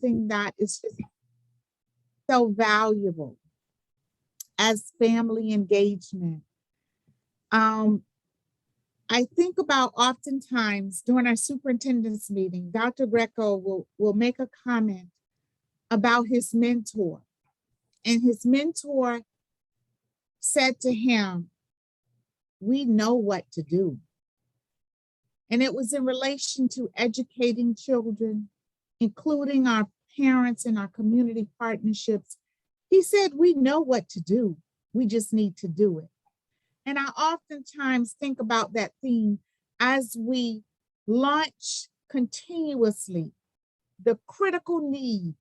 something that is just so valuable as family engagement. I think about oftentimes during our superintendent's meeting, Dr. Greco will make a comment about his mentor. And his mentor said to him, "We know what to do." And it was in relation to educating children, including our parents and our community partnerships. He said, "We know what to do. We just need to do it." And I oftentimes think about that theme as we launch continuously the critical need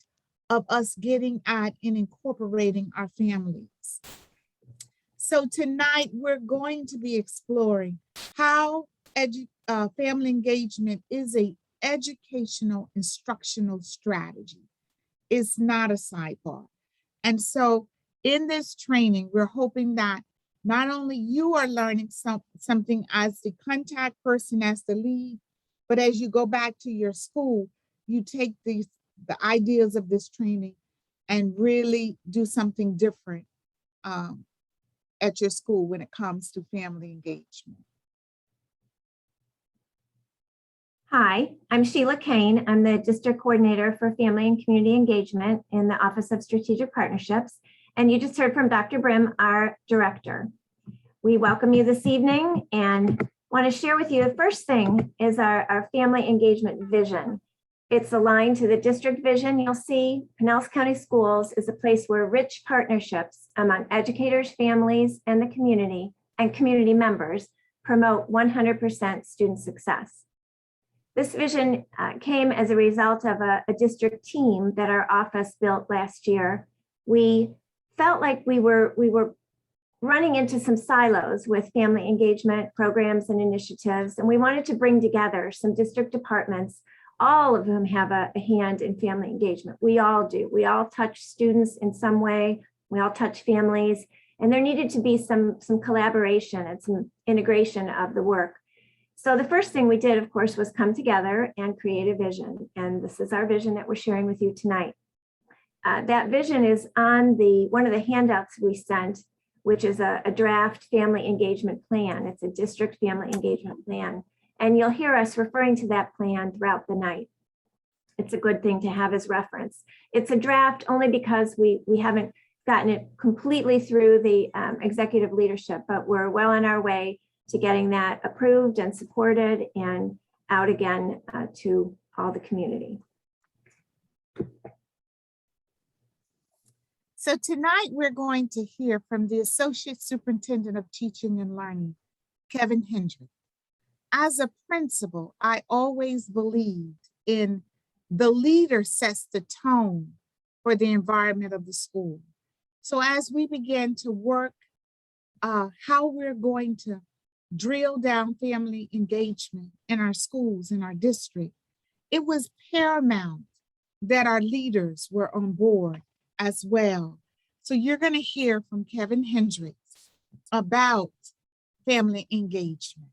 of us getting at and incorporating our families. So tonight we're going to be exploring how family engagement is an educational instructional strategy. It's not a sidebar. And so in this training, we're hoping that not only you are learning something as the contact person, as the lead, but as you go back to your school, you take the ideas of this training and really do something different at your school when it comes to family engagement. Hi, I'm Sheila Kane. I'm the District Coordinator for Family and Community Engagement in the Office of Strategic Partnerships. And you just heard from Dr. Brim, our Director. We welcome you this evening and want to share with you, the first thing is our family engagement vision. It's aligned to the district vision. You'll see Pinellas County Schools is a place where rich partnerships among educators, families, and the community and community members promote 100% student success. This vision came as a result of a district team that our office built last year. We felt like we were running into some silos with family engagement programs and initiatives, and we wanted to bring together some district departments, all of whom have a hand in family engagement. We all do. We all touch students in some way. We all touch families, and there needed to be some collaboration and some integration of the work. So the first thing we did, of course, was come together and create a vision. And this is our vision that we're sharing with you tonight. That vision is on one of the handouts we sent, which is a draft family engagement plan. It's a district family engagement plan. And you'll hear us referring to that plan throughout the night. It's a good thing to have as reference. It's a draft only because we haven't gotten it completely through the executive leadership, but we're well on our way to getting that approved and supported and out again to all the community. So tonight we're going to hear from the Associate Superintendent of Teaching and Learning, Kevin Hendrick. As a principal, I always believed in the leader sets the tone for the environment of the school. So as we began to work how we're going to drill down family engagement in our schools, in our district, it was paramount that our leaders were on board as well. So you're going to hear from Kevin Hendrick about family engagement.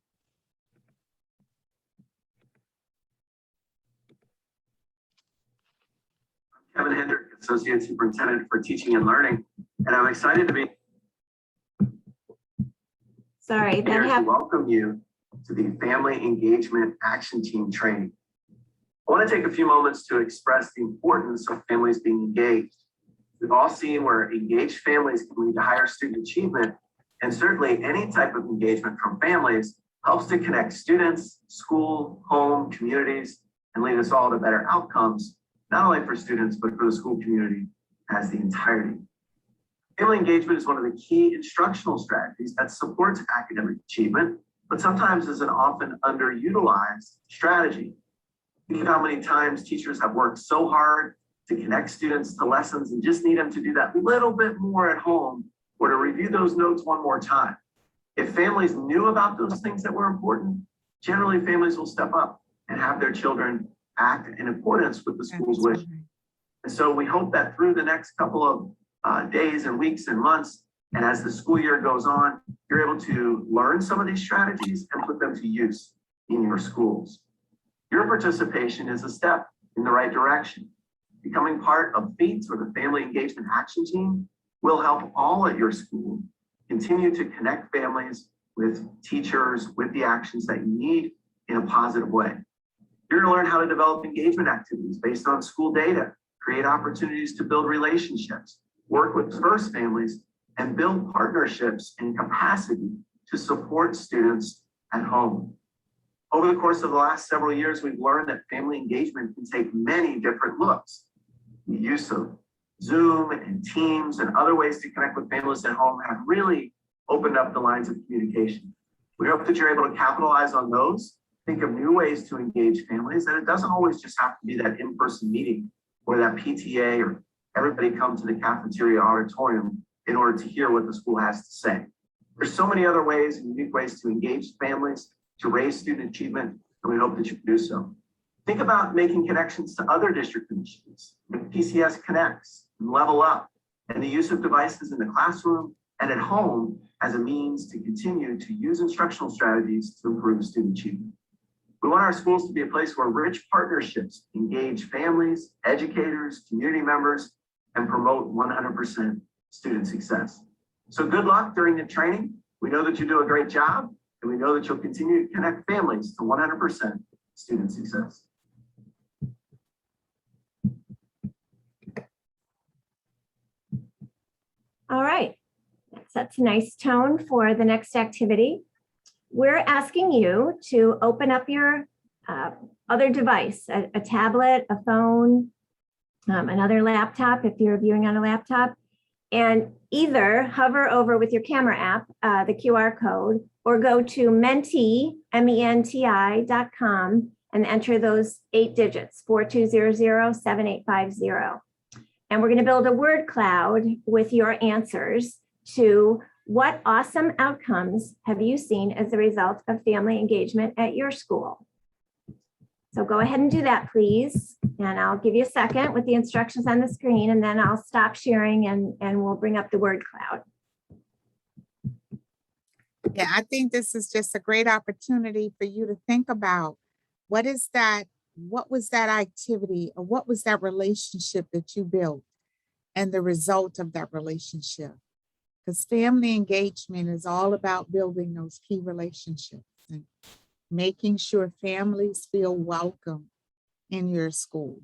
I'm Kevin Hendrick, Associate Superintendent for Teaching and Learning, and I'm excited to be here to welcome you to the Family Engagement Action Team training. I want to take a few moments to express the importance of families being engaged. We've all seen where engaged families can lead to higher student achievement, and certainly any type of engagement from families helps to connect students, school, home, communities, and lead us all to better outcomes, not only for students, but for the school community as the entirety. Family engagement is one of the key instructional strategies that supports academic achievement, but sometimes is an often underutilized strategy. Think of how many times teachers have worked so hard to connect students to lessons and just need them to do that little bit more at home or to review those notes one more time. If families knew about those things that were important, generally families will step up and have their children act in accordance with the school's wish. And so we hope that through the next couple of days and weeks and months, and as the school year goes on, you're able to learn some of these strategies and put them to use in your schools. Your participation is a step in the right direction. Becoming part of FEAT, or the Family Engagement Action Team, will help all at your school continue to connect families with teachers, with the actions that you need in a positive way. You're going to learn how to develop engagement activities based on school data, create opportunities to build relationships, work with diverse families, and build partnerships and capacity to support students at home. Over the course of the last several years, we've learned that family engagement can take many different looks. The use of Zoom and Teams and other ways to connect with families at home have really opened up the lines of communication. We hope that you're able to capitalize on those, think of new ways to engage families, and it doesn't always just have to be that in-person meeting or that PTA or everybody come to the cafeteria auditorium in order to hear what the school has to say. There's so many other ways and unique ways to engage families, to raise student achievement, and we hope that you can do so. Think about making connections to other district initiatives, like PCS Connects, and Level Up, and the use of devices in the classroom and at home as a means to continue to use instructional strategies to improve student achievement. We want our schools to be a place where rich partnerships engage families, educators, community members, and promote 100% student success. So good luck during the training. We know that you do a great job, and we know that you'll continue to connect families to 100% student success. All right, that sets a nice tone for the next activity. We're asking you to open up your other device, a tablet, a phone, another laptop if you're viewing on a laptop, and either hover over with your camera app, the QR code, or go to menti.com and enter those 8 digits, 4200-7850. And we're going to build a word cloud with your answers to what awesome outcomes have you seen as a result of family engagement at your school? So go ahead and do that, please. And I'll give you a second with the instructions on the screen, and then I'll stop sharing and we'll bring up the word cloud. Yeah, I think this is just a great opportunity for you to think about what was that activity, or what was that relationship that you built and the result of that relationship. Because family engagement is all about building those key relationships and making sure families feel welcome in your school.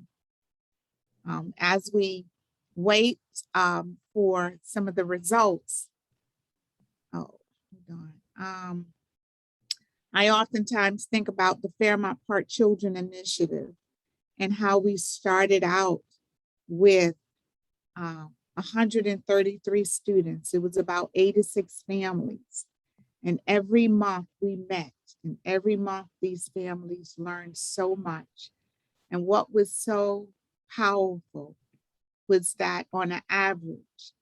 As we wait for some of the results, I oftentimes think about the Fairmont Park Children Initiative and how we started out with 133 students. It was about 86 families. And every month we met, and every month these families learned so much. And what was so powerful was that on an average,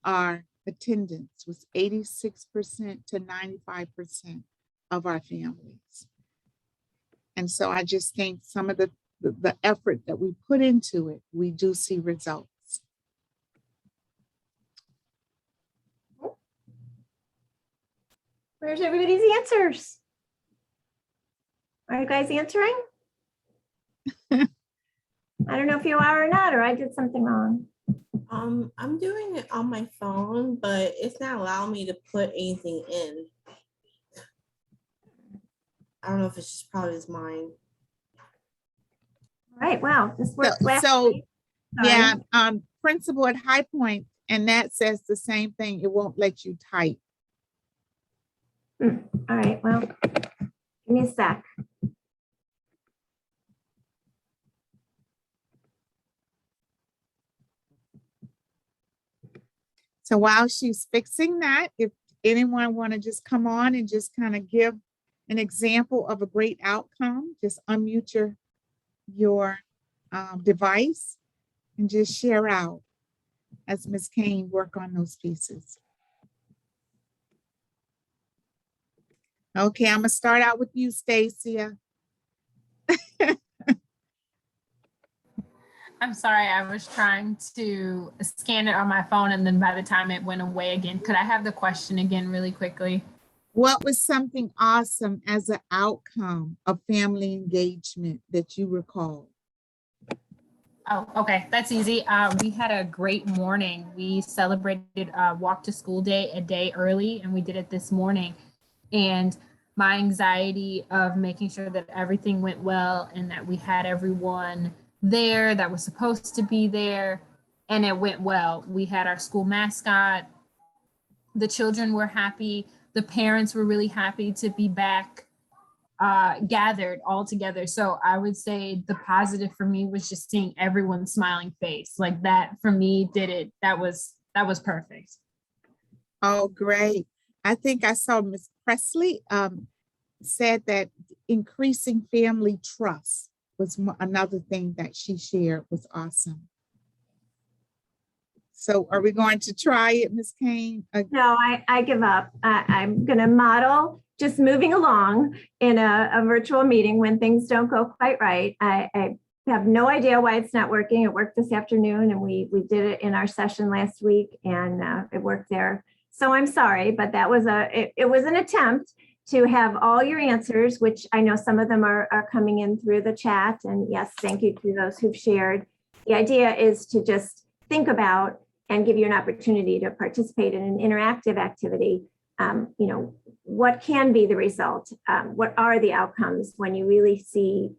our attendance was 86% to 95% of our families. And so I just think some of the effort that we put into it, we do see results. Where's everybody's answers? Are you guys answering? I don't know if you are or not, or I did something wrong. I'm doing it on my phone, but it's not allowing me to put anything in. I don't know if it's just probably is mine. All right, wow, this worked last So week. Sorry. yeah, principal at High Point, and that says the same thing. It won't let you type. All right, well, give me a sec. So while she's fixing that, if anyone want to just come on and just kind of give an example of a great outcome, just unmute your device and just share out as Ms. Kane work on those pieces. Okay, I'm gonna start out with you, Stacia. I'm sorry, I was trying to scan it on my phone, and then by the time it went away again. Could I have the question again really quickly? What was something awesome as an outcome of family engagement that you recall? Oh, okay, that's easy. We had a great morning. We celebrated Walk to School Day a day early, and we did it this morning. And my anxiety of making sure that everything went well and that we had everyone there that was supposed to be there, and it went well. We had our school mascot. The children were happy. The parents were really happy to be back gathered all together. So I would say the positive for me was just seeing everyone's smiling face. Like that for me did it. That was perfect. Oh, great. I think I saw Ms. Presley said that increasing family trust was another thing that she shared was awesome. So are we going to try it, Ms. Kane? No, I give up. I'm going to model just moving along in a virtual meeting when things don't go quite right. I have no idea why it's not working. It worked this afternoon, and we did it in our session last week, and it worked there. So I'm sorry, but that was it was an attempt to have all your answers, which I know some of them are coming in through the chat. And yes, thank you to those who've shared. The idea is to just think about and give you an opportunity to participate in an interactive activity. You know, what can be the result? What are the outcomes when you really see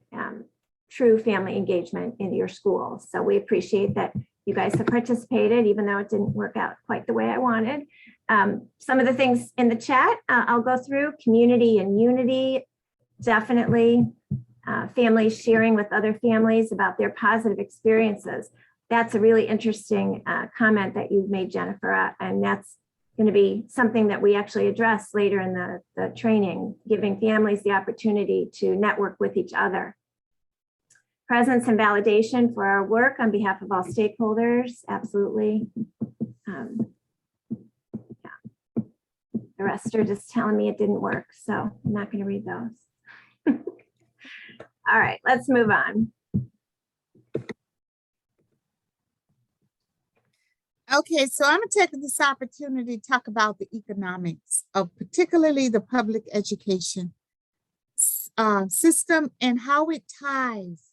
true family engagement in your school? So we appreciate that you guys have participated, even though it didn't work out quite the way I wanted. Some of the things in the chat, I'll go through. Community and unity, definitely. Families sharing with other families about their positive experiences. That's a really interesting comment that you've made, Jennifer, and that's going to be something that we actually address later in the training, giving families the opportunity to network with each other. Presence and validation for our work on behalf of all stakeholders, absolutely. Yeah. The rest are just telling me it didn't work, so I'm not going to read those. All right, let's move on. Okay, so I'm gonna take this opportunity to talk about the economics of particularly the public education system and how it ties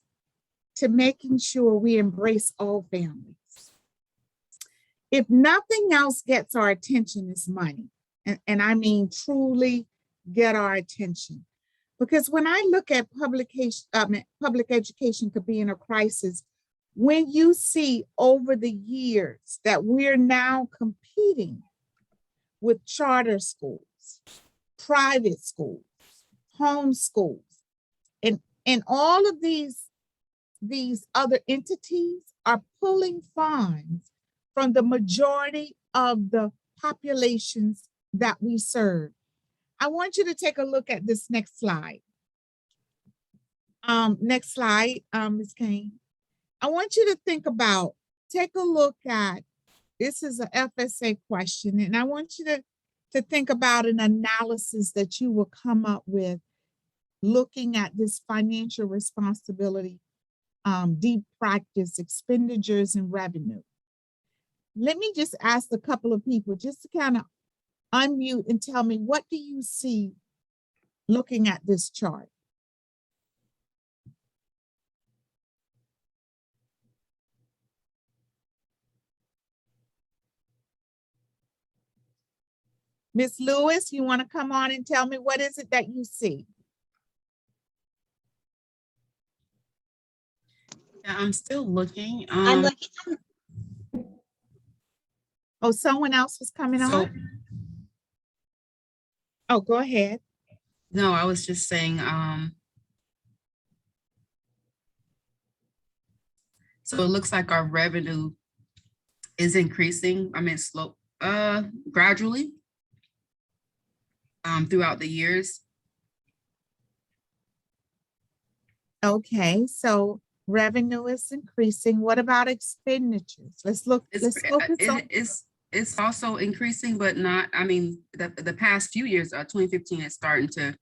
to making sure we embrace all families. If nothing else gets our attention, is money. And I mean truly get our attention. Because when I look at public education could be in a crisis, when you see over the years that we're now competing with charter schools, private schools, home schools, and all of these other entities are pulling funds from the majority of the populations that we serve. I want you to take a look at this next slide. Next slide, Ms. Kane. I want you to think about, take a look at, this is a FSA question, and I want you to think about an analysis that you will come up with looking at this financial responsibility, deep practice, expenditures and revenue. Let me just ask a couple of people just to kind of unmute and tell me, what do you see looking at this chart? Ms. Lewis, you want to come on and tell me what is it that you see? Yeah, I'm still looking. Oh, someone else was coming on? Oh, go ahead. No, I was just saying, so it looks like our revenue is increasing. I mean, gradually throughout the years. Okay, so revenue is increasing. What about expenditures? Let's focus on. It's also increasing, but not, I mean, the past few years, 2015 is starting to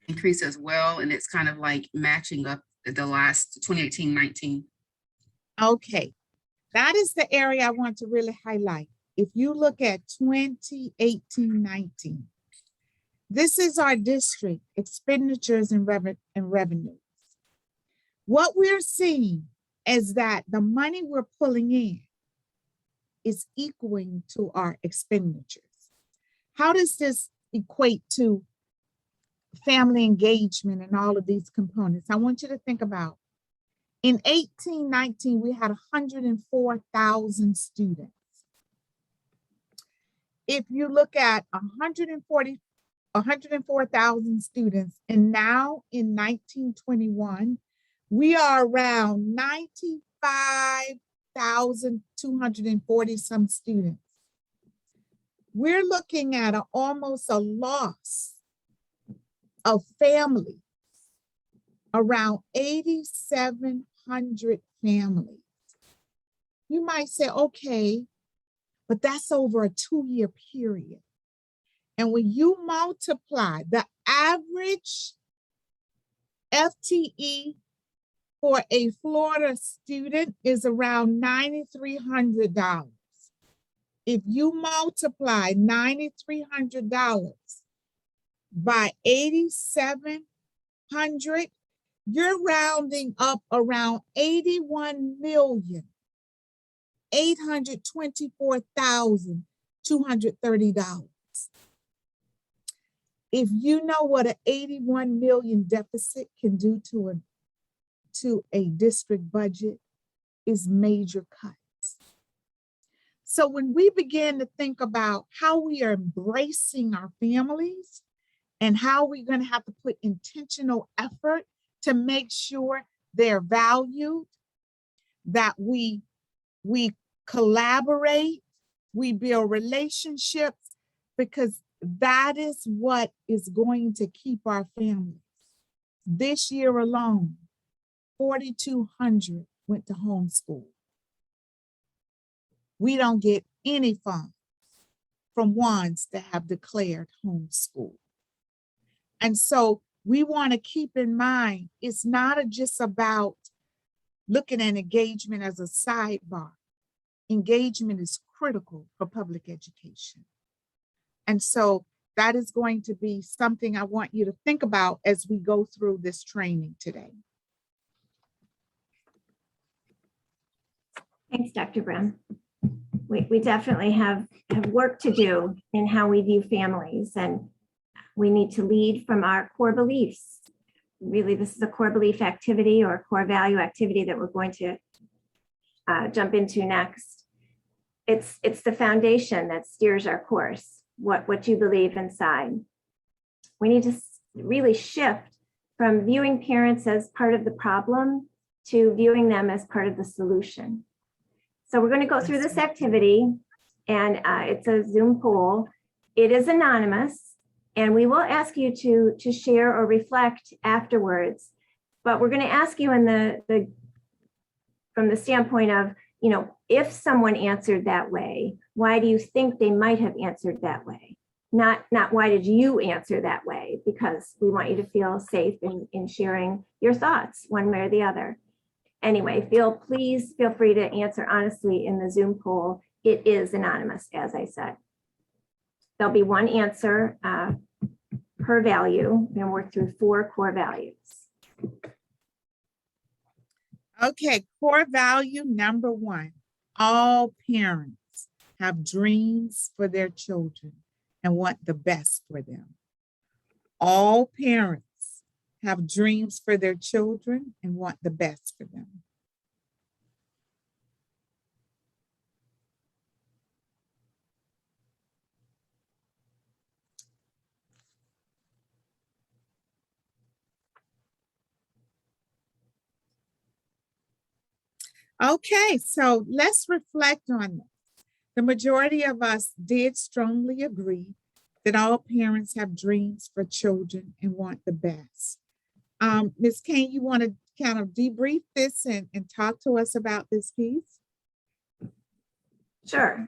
increase as well. And it's kind of like matching up the last 2018-19. Okay, that is the area I want to really highlight. If you look at 2018-19, this is our district expenditures and revenues. What we're seeing is that the money we're pulling in is equaling to our expenditures. How does this equate to family engagement and all of these components? I want you to think about, in 1819, we had 104,000 students. If you look at 104,000 students, and now in 1921, we are around 95,240 some students. We're looking at almost a loss of families, around 8,700 families. You might say, okay, but that's over a 2-year period. And when you multiply the average FTE for a Florida student is around $9,300. If you multiply $9,300 by 8,700, you're rounding up around $81,824,230. If you know what an 81 million deficit can do to a district budget, is major cuts. So when we begin to think about how we are embracing our families and how we're going to have to put intentional effort to make sure they're valued, that we collaborate, we build relationships, because that is what is going to keep our families. This year alone, 4,200 went to homeschool. We don't get any funds from ones that have declared homeschool. And so we want to keep in mind, it's not just about looking at engagement as a sidebar. Engagement is critical for public education. And so that is going to be something I want you to think about as we go through this training today. Thanks, Dr. Brim. We definitely have work to do in how we view families, and we need to lead from our core beliefs. Really, this is a core belief activity or core value activity that we're going to jump into next. It's the foundation that steers our course, what you believe inside. We need to really shift from viewing parents as part of the problem to viewing them as part of the solution. So we're going to go through this activity, and it's a Zoom poll. It is anonymous, and we will ask you to share or reflect afterwards. But we're going to ask you from the standpoint of, if someone answered that way, why do you think they might have answered that way? Not why did you answer that way? Because we want you to feel safe in sharing your thoughts one way or the other. Anyway, please feel free to answer honestly in the Zoom poll. It is anonymous, as I said. There'll be one answer per value. We're going to work through 4 core values. Okay, core value number 1. All parents have dreams for their children and want the best for them. All parents have dreams for their children and want the best for them. Okay, so let's reflect on this. The majority of us did strongly agree that all parents have dreams for children and want the best. Ms. Kane, you want to kind of debrief this and talk to us about this piece? Sure.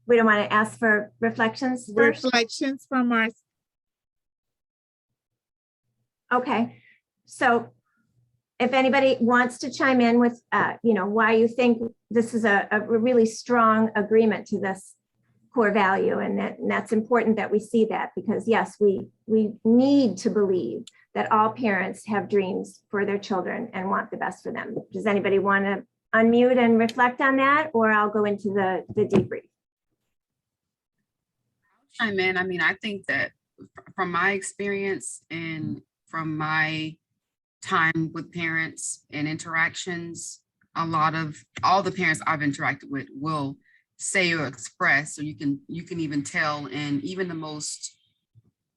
We don't want to ask for reflections first? Reflections from our... Okay, so if anybody wants to chime in with, why you think this is a really strong agreement to this core value, and that's important that we see that, because yes, we need to believe that all parents have dreams for their children and want the best for them. Does anybody want to unmute and reflect on that, or I'll go into the debrief? Chime in. I mean, I think that from my experience and from my time with parents and interactions, all the parents I've interacted with will say or express, so you can even tell, and even the most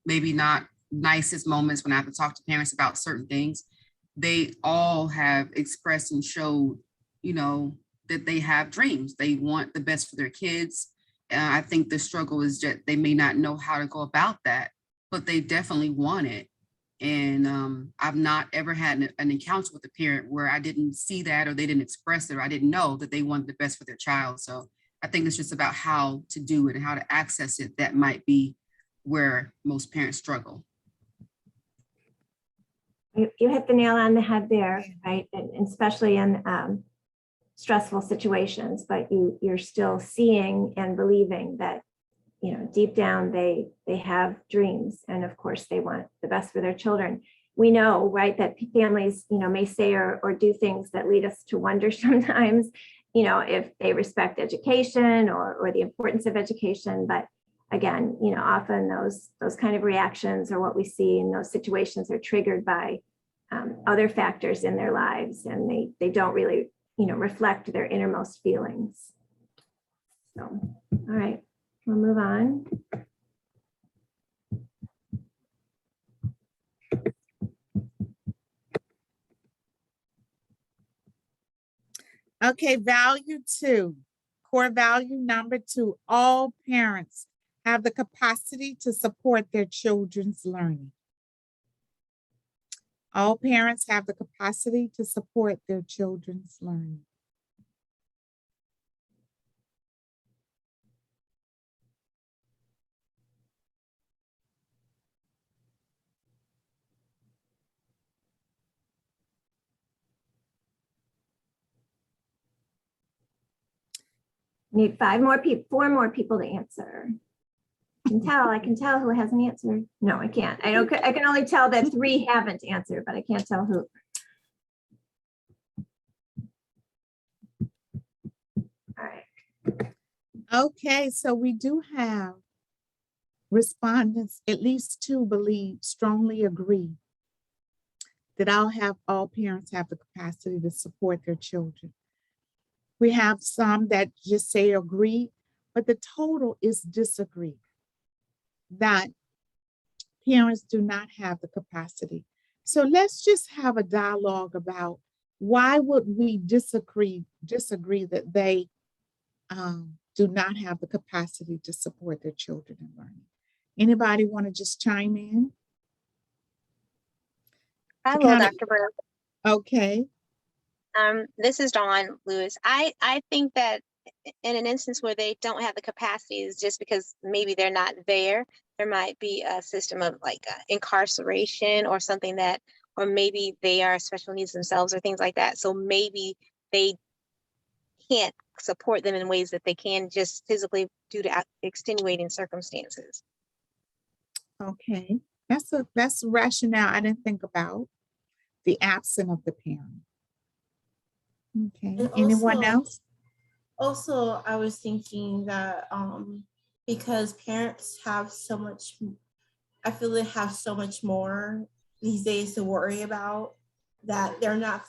maybe not nicest moments when I have to talk to parents about certain things, they all have expressed and showed, that they have dreams. They want the best for their kids. I think the struggle is that they may not know how to go about that, but they definitely want it. And I've not ever had an encounter with a parent where I didn't see that, or they didn't express it, or I didn't know that they wanted the best for their child. So I think it's just about how to do it and how to access it. That might be where most parents struggle. You hit the nail on the head there, right? And especially in stressful situations, but you're still seeing and believing that, deep down they have dreams, and of course they want the best for their children. We know, right, that families, may say or do things that lead us to wonder sometimes, if they respect education or the importance of education. But again, often those kind of reactions, or what we see in those situations, are triggered by other factors in their lives, and they don't really, reflect their innermost feelings. So, all right, we'll move on. Okay, value 2, core value number 2, all parents have the capacity to support their children's learning. All parents have the capacity to support their children's learning. Need 4 more people to answer. I can tell who hasn't answered. No, I can't. I can only tell that 3 haven't answered, but I can't tell who. All right. Okay, so we do have respondents, at least 2 strongly agree that all parents have the capacity to support their children. We have some that just say agree, but the total is disagree, that parents do not have the capacity. So let's just have a dialogue about why would we disagree that they do not have the capacity to support their children in learning. Anybody want to just chime in? I will, Dr. Burke. Okay. This is Dawn Lewis. I think that in an instance where they don't have the capacity is just because maybe they're not there. There might be a system of like incarceration or something or maybe they are special needs themselves or things like that. So maybe they can't support them in ways that they can just physically due to extenuating circumstances. Okay, that's rationale I didn't think about, the absence of the parent. Okay, And anyone else? Also, I was thinking that because parents have so much, I feel they have so much more these days to worry about, that they're not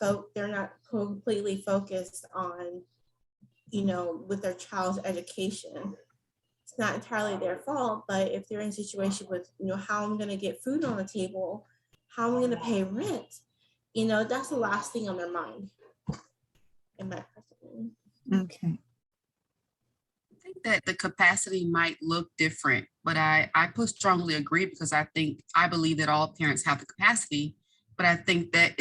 completely focused on, with their child's education. It's not entirely their fault, but if they're in a situation with, how I'm going to get food on the table, how am I going to pay rent, that's the last thing on their mind. In my opinion. Okay. I think that the capacity might look different, but I strongly agree, because I believe that all parents have the capacity, but I think that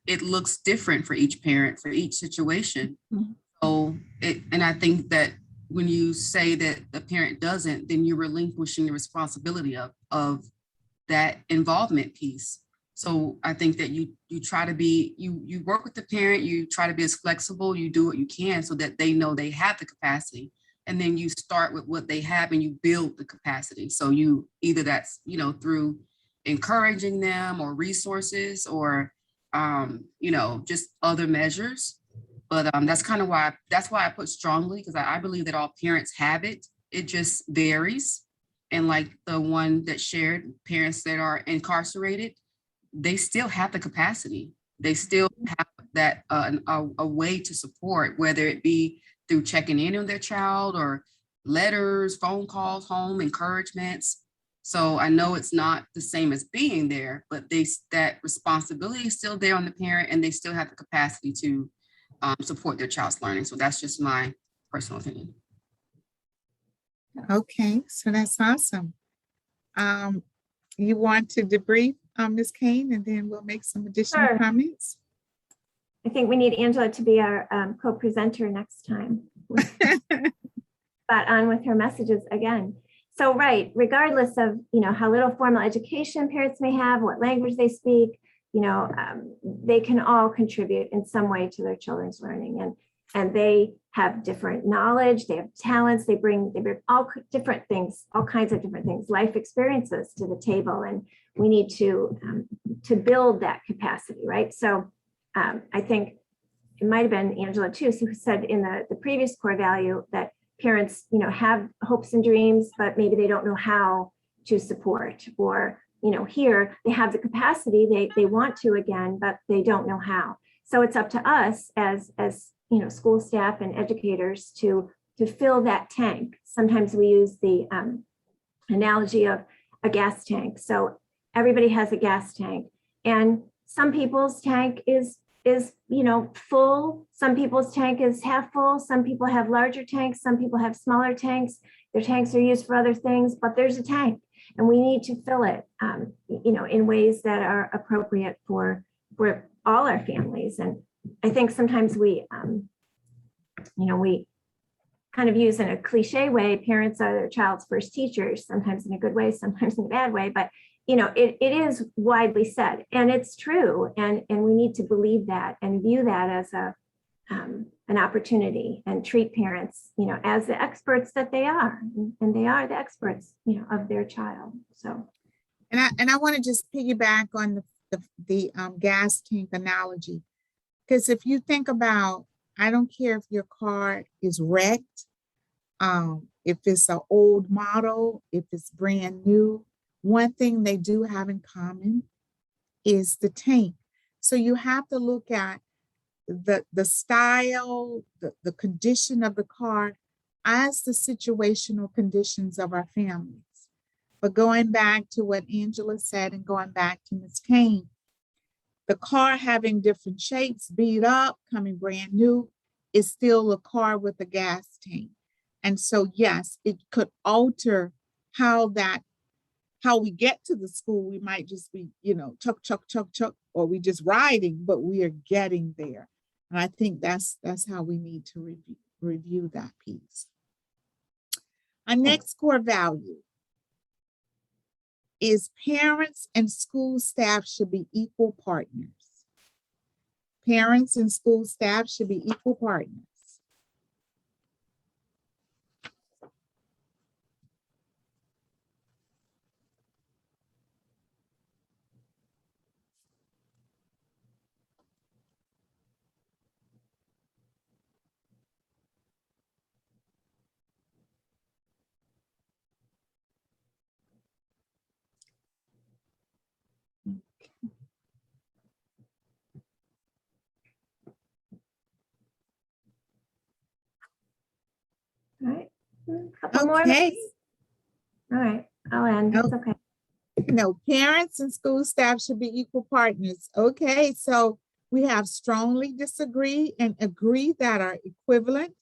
it looks different for each parent, for each situation. Mm-hmm. So and I think that when you say that the parent doesn't, then you're relinquishing the responsibility of that involvement piece. So I think that you try to be, you work with the parent, you try to be as flexible, you do what you can so that they know they have the capacity. And then you start with what they have and you build the capacity. So you either that's, through encouraging them or resources or, you know, just other measures. But that's kind of why, that's why I put strongly, because I believe that all parents have it. It just varies. And like the one that shared, parents that are incarcerated, they still have the capacity. They still have that a way to support, whether it be through checking in on their child or letters, phone calls, home encouragements. So I know it's not the same as being there, but that responsibility is still there on the parent, and they still have the capacity to support their child's learning. So that's just my personal opinion. Okay, so that's awesome. You want to debrief, Ms. Kane, and then we'll make some additional Sure. comments? I think we need Angela to be our co-presenter next time. Spot on with her messages again. So, right, regardless of, you know, how little formal education parents may have, what language they speak, you know, they can all contribute in some way to their children's learning. And they have different knowledge, they have talents, they bring all different things, all kinds of different things, life experiences to the table. And we need to build that capacity, right? So I think it might have been Angela too, who said in the previous core value that parents, you know, have hopes and dreams, but maybe they don't know how to support, or, you know, here they have the capacity, they want to again, but they don't know how. So it's up to us as you know, school staff and educators to fill that tank. Sometimes we use the analogy of a gas tank. So everybody has a gas tank, and some people's tank is you know, full. Some people's tank is half full. Some people have larger tanks. Some people have smaller tanks. Their tanks are used for other things, but there's a tank, and we need to fill it, you know, in ways that are appropriate for all our families. And I think sometimes we, you know, we kind of use in a cliche way, parents are their child's first teachers, sometimes in a good way, sometimes in a bad way, but you know, it is widely said, and it's true, and we need to believe that and view that as an opportunity, and treat parents, you know, as the experts that they are, and they are the experts, you know, of their child. So, And I want to just piggyback on the gas tank analogy, because if you think about, I don't care if your car is wrecked, if it's an old model, if it's brand new, one thing they do have in common is the tank. So you have to look at the style, the condition of the car as the situational conditions of our families. But going back to what Angela said and going back to Ms. Kane, the car having different shapes, beat up, coming brand new, is still a car with a gas tank. And so, yes, it could alter how we get to the school. We might just be, you know, chuck, or we just riding, but we are getting there. And I think that's how we need to review that piece. Our next core value is parents and school staff should be equal partners. Parents and school staff should be equal partners. all right, couple more. Okay. All right, I'll end. It's okay. No, parents and school staff should be equal partners. Okay, so we have strongly disagree and agree that are equivalent,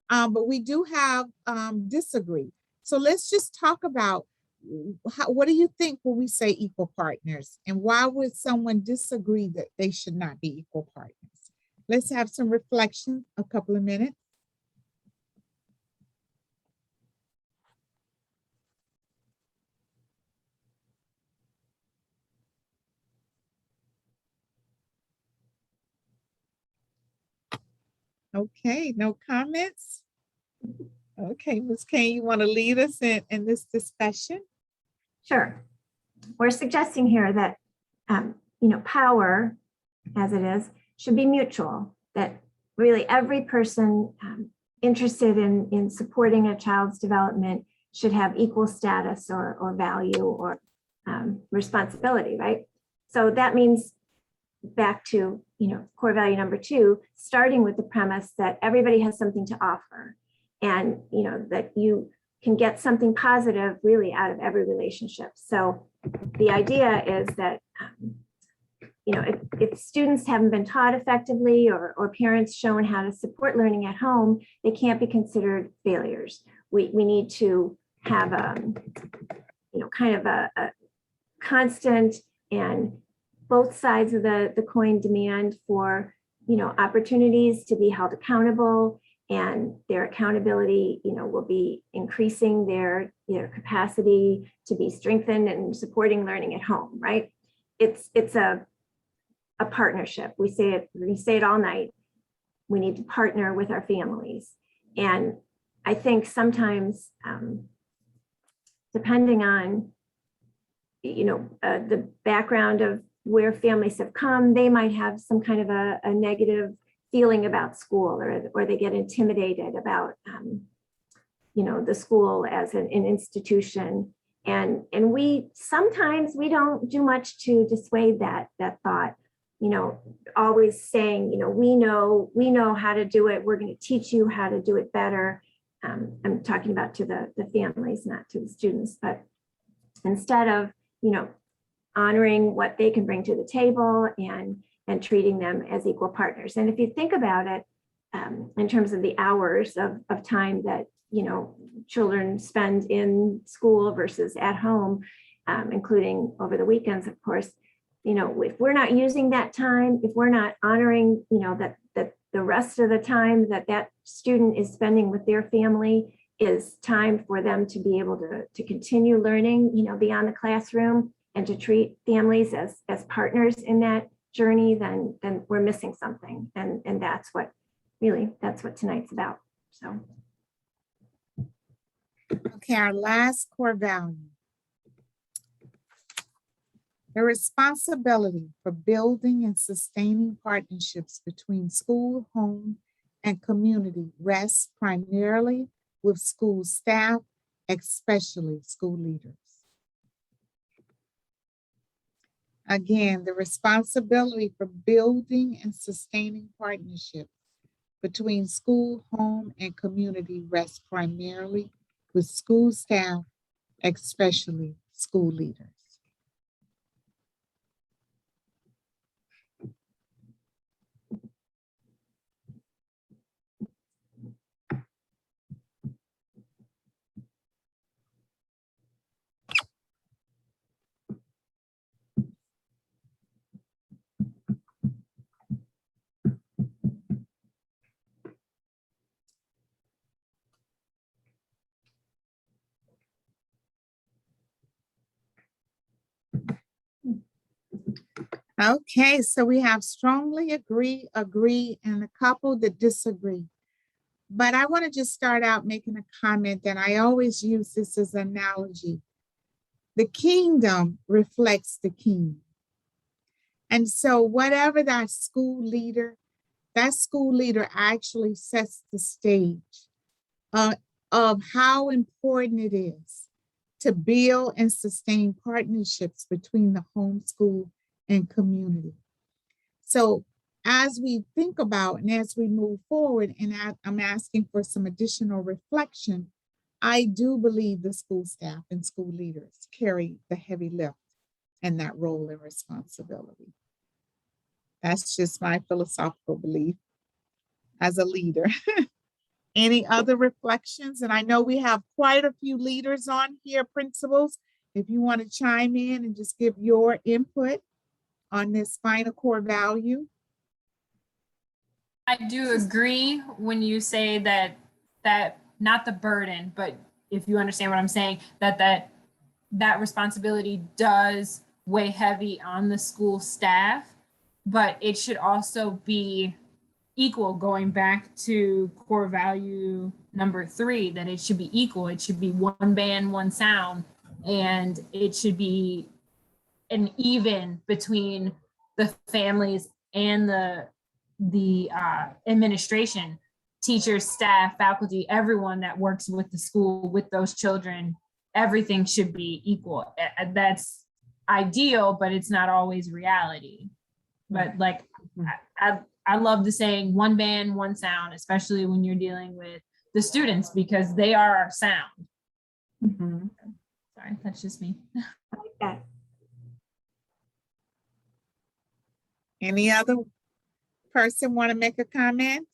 but we do have disagree. So let's just talk about what do you think when we say equal partners, and why would someone disagree that they should not be equal partners? Let's have some reflection, a couple of minutes. Okay, no comments? Okay, Ms. Kane, you want to lead us in this discussion? Sure. we're suggesting here that, power, as it is, should be mutual, that really every person interested in supporting a child's development should have equal status or value or responsibility, right? So that means back to, core value number 2, starting with the premise that everybody has something to offer, and, that you can get something positive really out of every relationship. So the idea is that, if students haven't been taught effectively or parents shown how to support learning at home, they can't be considered failures. We need to have kind of a constant and both sides of the coin demand for, opportunities to be held accountable, and their accountability, will be increasing their capacity to be strengthened and supporting learning at home, right? It's a partnership. We say it all night. We need to partner with our families. And I think sometimes, depending on, the background of where families have come, they might have some kind of a negative feeling about school, or they get intimidated about, the school as an institution. And sometimes we don't do much to dissuade that thought, always saying, we know how to do it. We're going to teach you how to do it better. I'm talking about to the families, not to the students, but instead of, honoring what they can bring to the table and treating them as equal partners. And if you think about it, in terms of the hours of time that, children spend in school versus at home, including over the weekends, of course, if we're not using that time, if we're not honoring, that the rest of the time that student is spending with their family is time for them to be able to continue learning, beyond the classroom, and to treat families as partners in that journey, then we're missing something. And that's what tonight's about. So. Okay, our last core value. The responsibility for building and sustaining partnerships between school, home, and community rests primarily with school staff, especially school leaders. Again, the responsibility for building and sustaining partnerships between school, home, and community rests primarily with school staff, especially school leaders. Okay, so we have strongly agree, and a couple that disagree. But I want to just start out making a comment that I always use this as an analogy. The kingdom reflects the king. And so whatever that school leader actually sets the stage of how important it is to build and sustain partnerships between the homeschool and community. So as we think about and as we move forward, and I'm asking for some additional reflection, I do believe the school staff and school leaders carry the heavy lift and that role and responsibility. That's just my philosophical belief as a leader. Any other reflections? And I know we have quite a few leaders on here, principals. If you want to chime in and just give your input on this final core value. I do agree when you say that not the burden, but if you understand what I'm saying, that responsibility does weigh heavy on the school staff, but it should also be equal, going back to core value number 3, that it should be equal. It should be one band, one sound, and it should be an even between the families and the administration, teachers, staff, faculty, everyone that works with the school, with those children. Everything should be equal. That's ideal, but it's not always reality. But like, I love the saying, one band, one sound, especially when you're dealing with the students, because they are our sound. Sorry, that's just me. I like that. Any other person want to make a comment?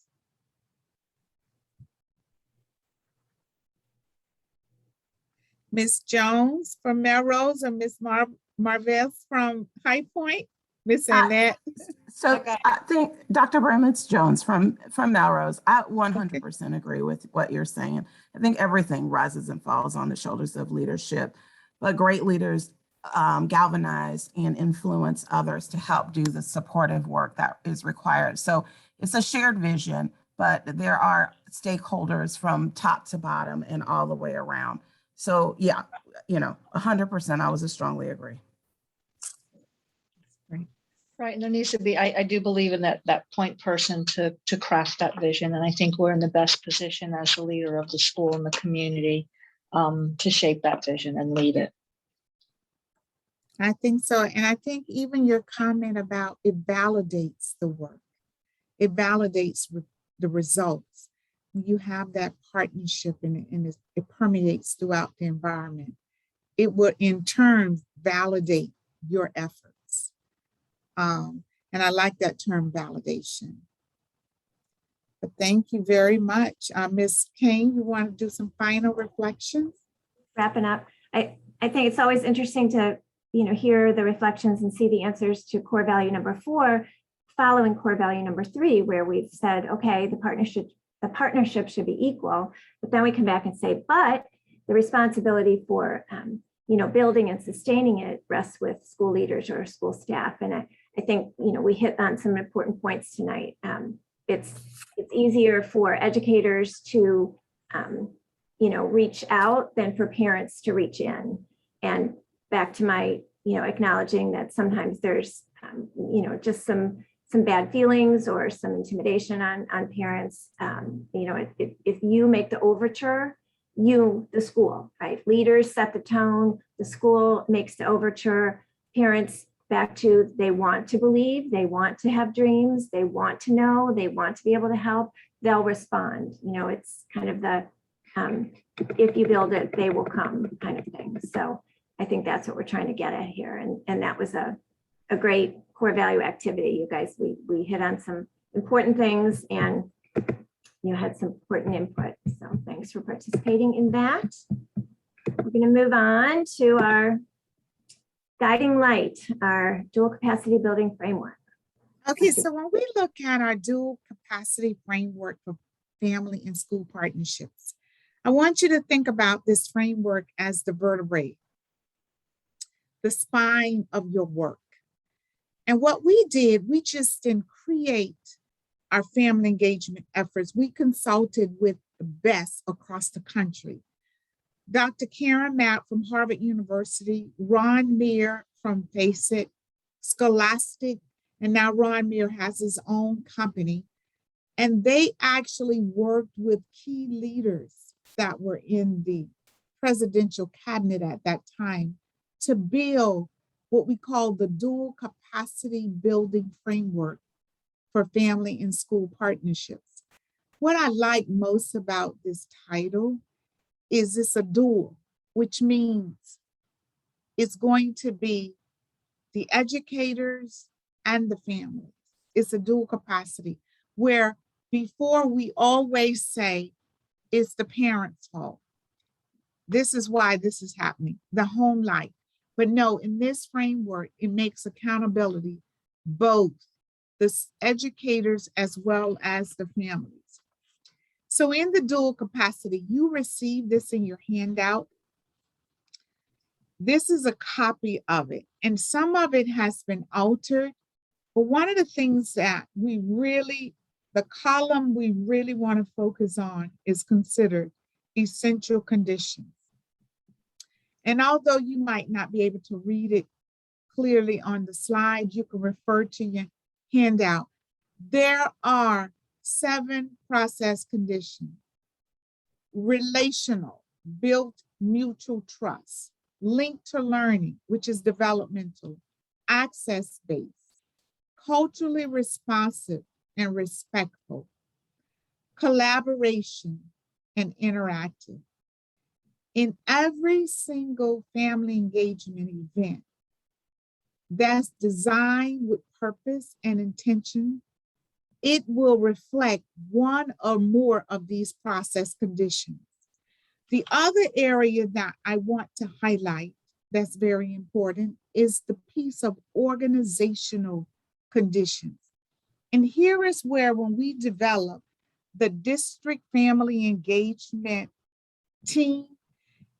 Ms. Jones from Melrose or Ms. Marvez from High Point? Ms. Annette? So Okay. I think Dr. Brim, it's Jones from Melrose. I 100% agree with what you're saying. I think everything rises and falls on the shoulders of leadership, but great leaders galvanize and influence others to help do the supportive work that is required. So it's a shared vision, but there are stakeholders from top to bottom and all the way around. So yeah, 100%, I would strongly agree. Right, and there needs to be, I do believe in that point person to craft that vision. And I think we're in the best position as the leader of the school and the community to shape that vision and lead it. I think so. And I think even your comment about it validates the work. It validates the results. You have that partnership and it permeates throughout the environment. It would in turn validate your efforts. And I like that term validation. But thank you very much. Ms. Kane, you want to do some final reflections? Wrapping up, I think it's always interesting to hear the reflections and see the answers to core value number 4 following core value number 3, where we've said, okay, the partnership should be equal, but then we come back and say, but the responsibility for building and sustaining it rests with school leaders or school staff. And I think we hit on some important points tonight. It's easier for educators to reach out than for parents to reach in. And back to my acknowledging that sometimes there's just some bad feelings or some intimidation on parents. If you make the overture, the school, right? Leaders set the tone, the school makes the overture, parents back to, they want to believe, they want to have dreams, they want to know, they want to be able to help, they'll respond. It's kind of the, if you build it, they will come kind of thing. So I think that's what we're trying to get at here. And that was a great core value activity. You guys, we hit on some important things and had some important input. So thanks for participating in that. We're going to move on to our guiding light, our dual capacity building framework. Okay, so when we look at our dual capacity framework for family and school partnerships, I want you to think about this framework as the vertebrae, the spine of your work. And what we did, we just didn't create our family engagement efforts. We consulted with the best across the country. Dr. Karen Mapp from Harvard University, Ron Meir from FEAT, Scholastic, and now Ron Meir has his own company. And they actually worked with key leaders that were in the presidential cabinet at that time to build what we call the dual capacity building framework for family and school partnerships. What I like most about this title is it's a dual, which means it's going to be the educators and the families. It's a dual capacity where before we always say it's the parents' fault. This is why this is happening, the home life. But no, in this framework, it makes accountability both the educators as well as the families. So in the dual capacity, you receive this in your handout. This is a copy of it, and some of it has been altered. But one of the things that the column we really want to focus on is considered essential conditions. And although you might not be able to read it clearly on the slide. You can refer to your handout. There are 7 process conditions. Relational, built mutual trust. Linked to learning, which is developmental. Access-based. Culturally responsive and respectful. Collaboration and interactive. In every single family engagement event that's designed with purpose and intention, it will reflect one or more of these process conditions. The other area that I want to highlight that's very important is the piece of organizational conditions. And here is where, when we develop the district family engagement team,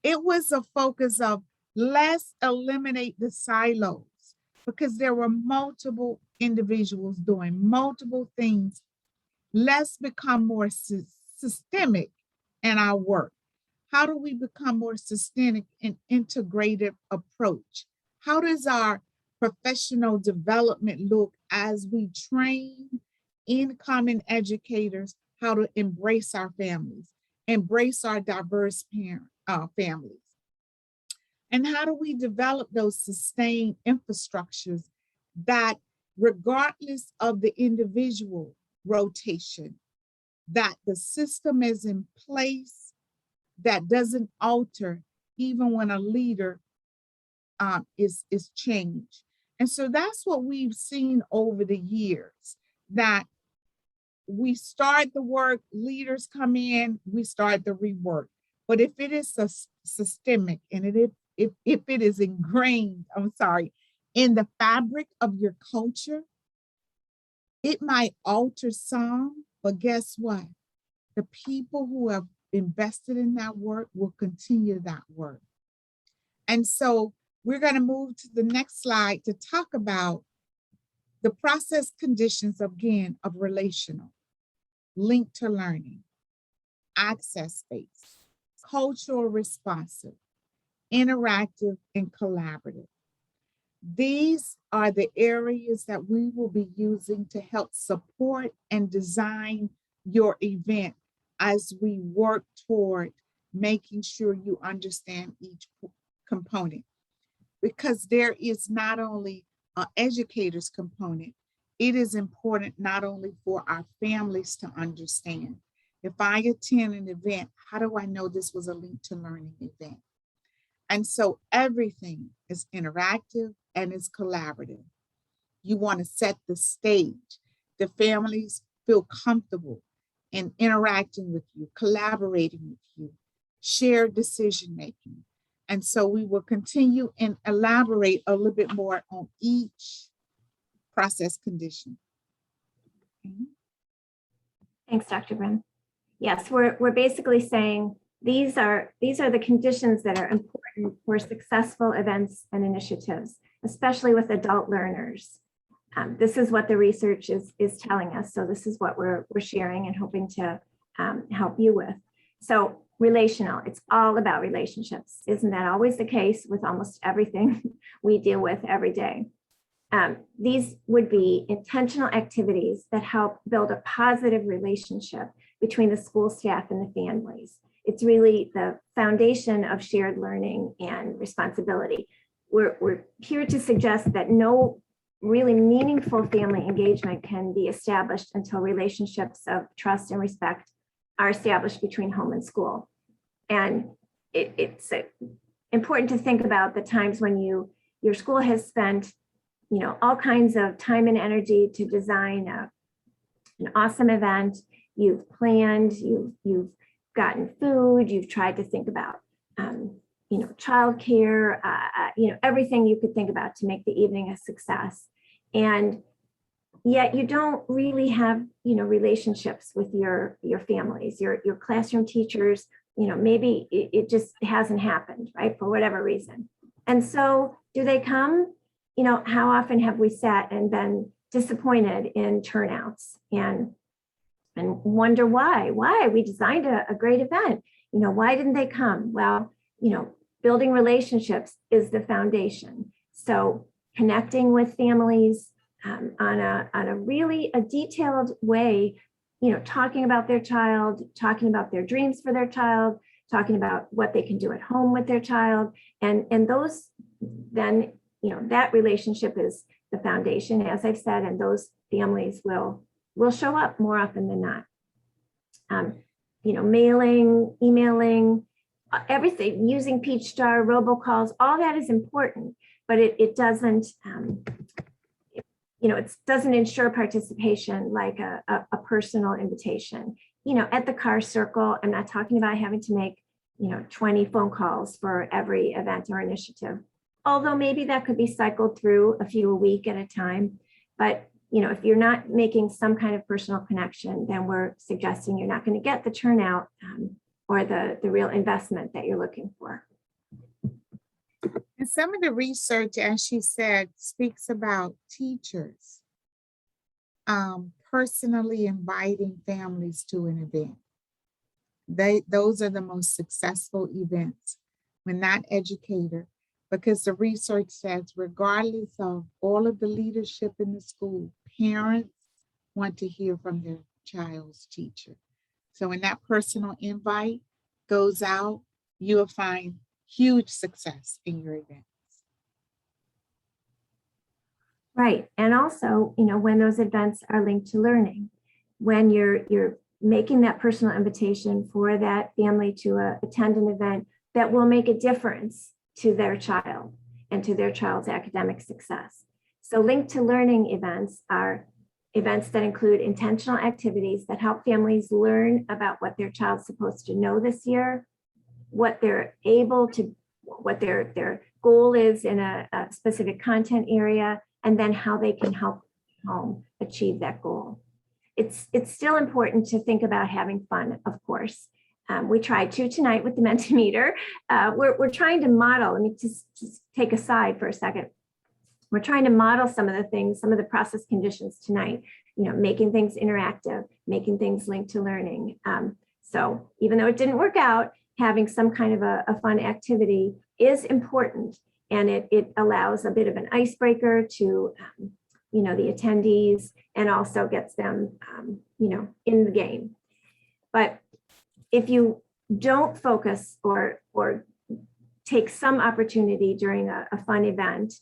it was a focus of let's eliminate the silos, because there were multiple individuals doing multiple things. Let's become more systemic in our work. How do we become more systemic and integrative approach? How does our professional development look as we train incoming educators how to embrace our families, embrace our diverse families? And how do we develop those sustained infrastructures that, regardless of the individual rotation, that the system is in place, that doesn't alter even when a leader is changed? And so that's what we've seen over the years, that we start the work, leaders come in, we start the rework. But if it is systemic and if it is ingrained, in the fabric of your culture, it might alter some, but guess what? The people who have invested in that work will continue that work. And so we're going to move to the next slide to talk about the process conditions, again, of relational, linked to learning, access-based, cultural responsive, interactive, and collaborative. These are the areas that we will be using to help support and design your event as we work toward making sure you understand each component. Because there is not only an educator's component, it is important not only for our families to understand. If I attend an event, how do I know this was a linked to learning event? And so everything is interactive and is collaborative. You want to set the stage. The families feel comfortable in interacting with you, collaborating with you, shared decision-making. And so we will continue and elaborate a little bit more on each process condition. Okay. Thanks, Dr. Brim. Yes, we're basically saying these are the conditions that are important for successful events and initiatives, especially with adult learners. This is what the research is telling us. So this is what we're sharing and hoping to help you with. So relational, it's all about relationships. Isn't that always the case with almost everything we deal with every day? These would be intentional activities that help build a positive relationship between the school staff and the families. It's really the foundation of shared learning and responsibility. We're here to suggest that no really meaningful family engagement can be established until relationships of trust and respect are established between home and school. And it's important to think about the times when your school has spent all kinds of time and energy to design an awesome event. You've planned, you've gotten food, you've tried to think about childcare, everything you could think about to make the evening a success. And yet you don't really have, relationships with your families, your classroom teachers, maybe it just hasn't happened, right? For whatever reason. And so do they come? How often have we sat and been disappointed in turnouts and wonder why we designed a great event, why didn't they come? Well, building relationships is the foundation. So connecting with families on a really detailed way, talking about their child, talking about their dreams for their child, talking about what they can do at home with their child. And those then, that relationship is the foundation, as I've said, and those families will show up more often than not. Mailing, emailing, everything, using Peach Star, robocalls, all that is important, but it doesn't, it doesn't ensure participation like a personal invitation. At the car circle, I'm not talking about having to make, 20 phone calls for every event or initiative, although maybe that could be cycled through a few a week at a time. But if you're not making some kind of personal connection, then we're suggesting you're not going to get the turnout or the real investment that you're looking for. And some of the research, as she said, speaks about teachers personally inviting families to an event. Those are the most successful events when that educator, because the research says regardless of all of the leadership in the school, parents want to hear from their child's teacher. So when that personal invite goes out, you will find huge success in your events. Right. And also, when those events are linked to learning, when you're making that personal invitation for that family to attend an event that will make a difference to their child and to their child's academic success. So linked to learning events are events that include intentional activities that help families learn about what their child's supposed to know this year, what they're able to, what their goal is in a specific content area, and then how they can help home achieve that goal. It's still important to think about having fun, of course. We tried to tonight with the Mentimeter. We're trying to model, let me just take a side for a second. We're trying to model some of the things, some of the process conditions tonight, making things interactive, making things linked to learning. So even though it didn't work out, having some kind of a fun activity is important. And it allows a bit of an icebreaker to, the attendees, and also gets them, in the game. But if you don't focus or take some opportunity during a fun event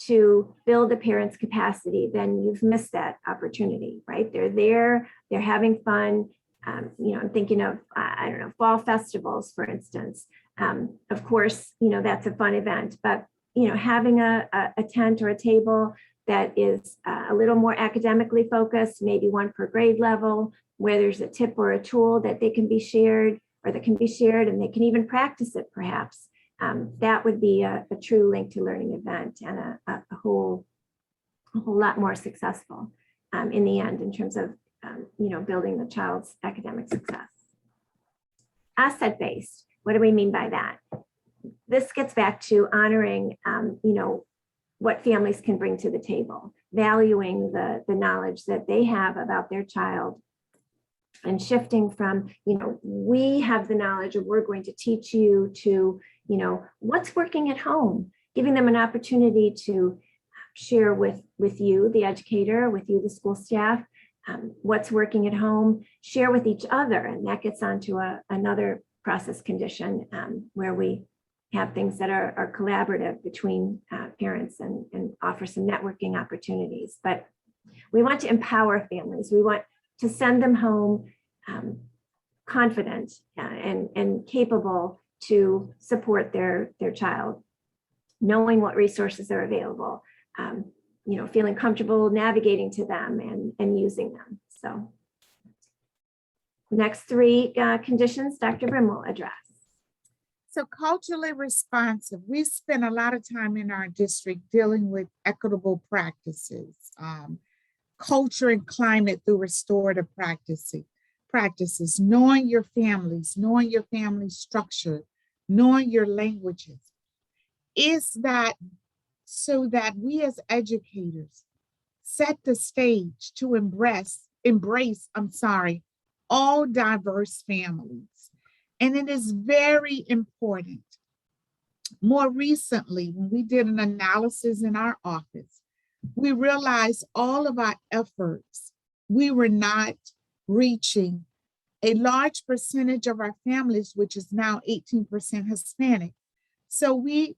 to build a parent's capacity, then you've missed that opportunity, right? They're there, they're having fun. I'm thinking of, fall festivals, for instance. Of course, that's a fun event, but, having a tent or a table that is a little more academically focused, maybe one per grade level, where there's a tip or a tool that they can be shared, or that can be shared, and they can even practice it perhaps. That would be a true link to learning event, and a whole lot more successful in the end in terms of building the child's academic success. Asset-based, what do we mean by that? This gets back to honoring what families can bring to the table, valuing the knowledge that they have about their child, and shifting from, we have the knowledge and we're going to teach you, to, what's working at home, giving them an opportunity to share with you, the educator, with you, the school staff, what's working at home, share with each other. And that gets onto another process condition where we have things that are collaborative between parents and offer some networking opportunities. But we want to empower families. We want to send them home confident and capable to support their child, knowing what resources are available, feeling comfortable navigating to them and using them. So the next three conditions Dr. Brim will address. So culturally responsive, we spend a lot of time in our district dealing with equitable practices, culture and climate through restorative practices, knowing your families, knowing your family structure, knowing your languages. Is that so that we as educators set the stage to embrace, all diverse families. And it is very important More recently, when we did an analysis in our office, we realized all of our efforts, we were not reaching a large percentage of our families, which is now 18% Hispanic. So we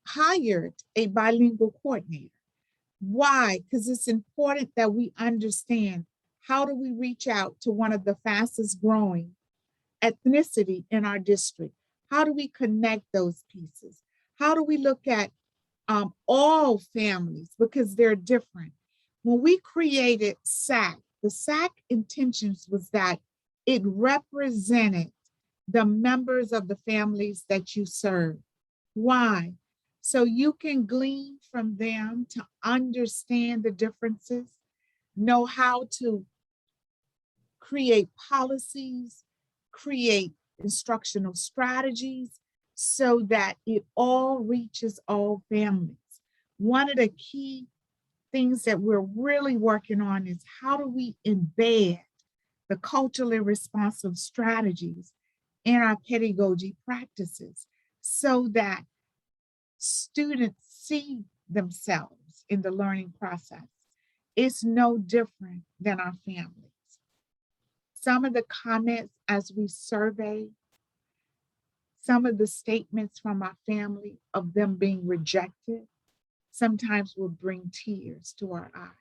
hired a bilingual coordinator. Why? Because it's important that we understand how do we reach out to one of the fastest growing ethnicity in our district? How do we connect those pieces? How do we look at all families because they're different? When we created SAC, the SAC intentions was that it represented the members of the families that you serve. Why? So you can glean from them to understand the differences, know how to create policies, create instructional strategies so that it all reaches all families. One of the key things that we're really working on is how do we embed the culturally responsive strategies in our pedagogy practices so that students see themselves in the learning process. It's no different than our families. Some of the comments as we survey, some of the statements from our family of them being rejected, sometimes will bring tears to our eyes.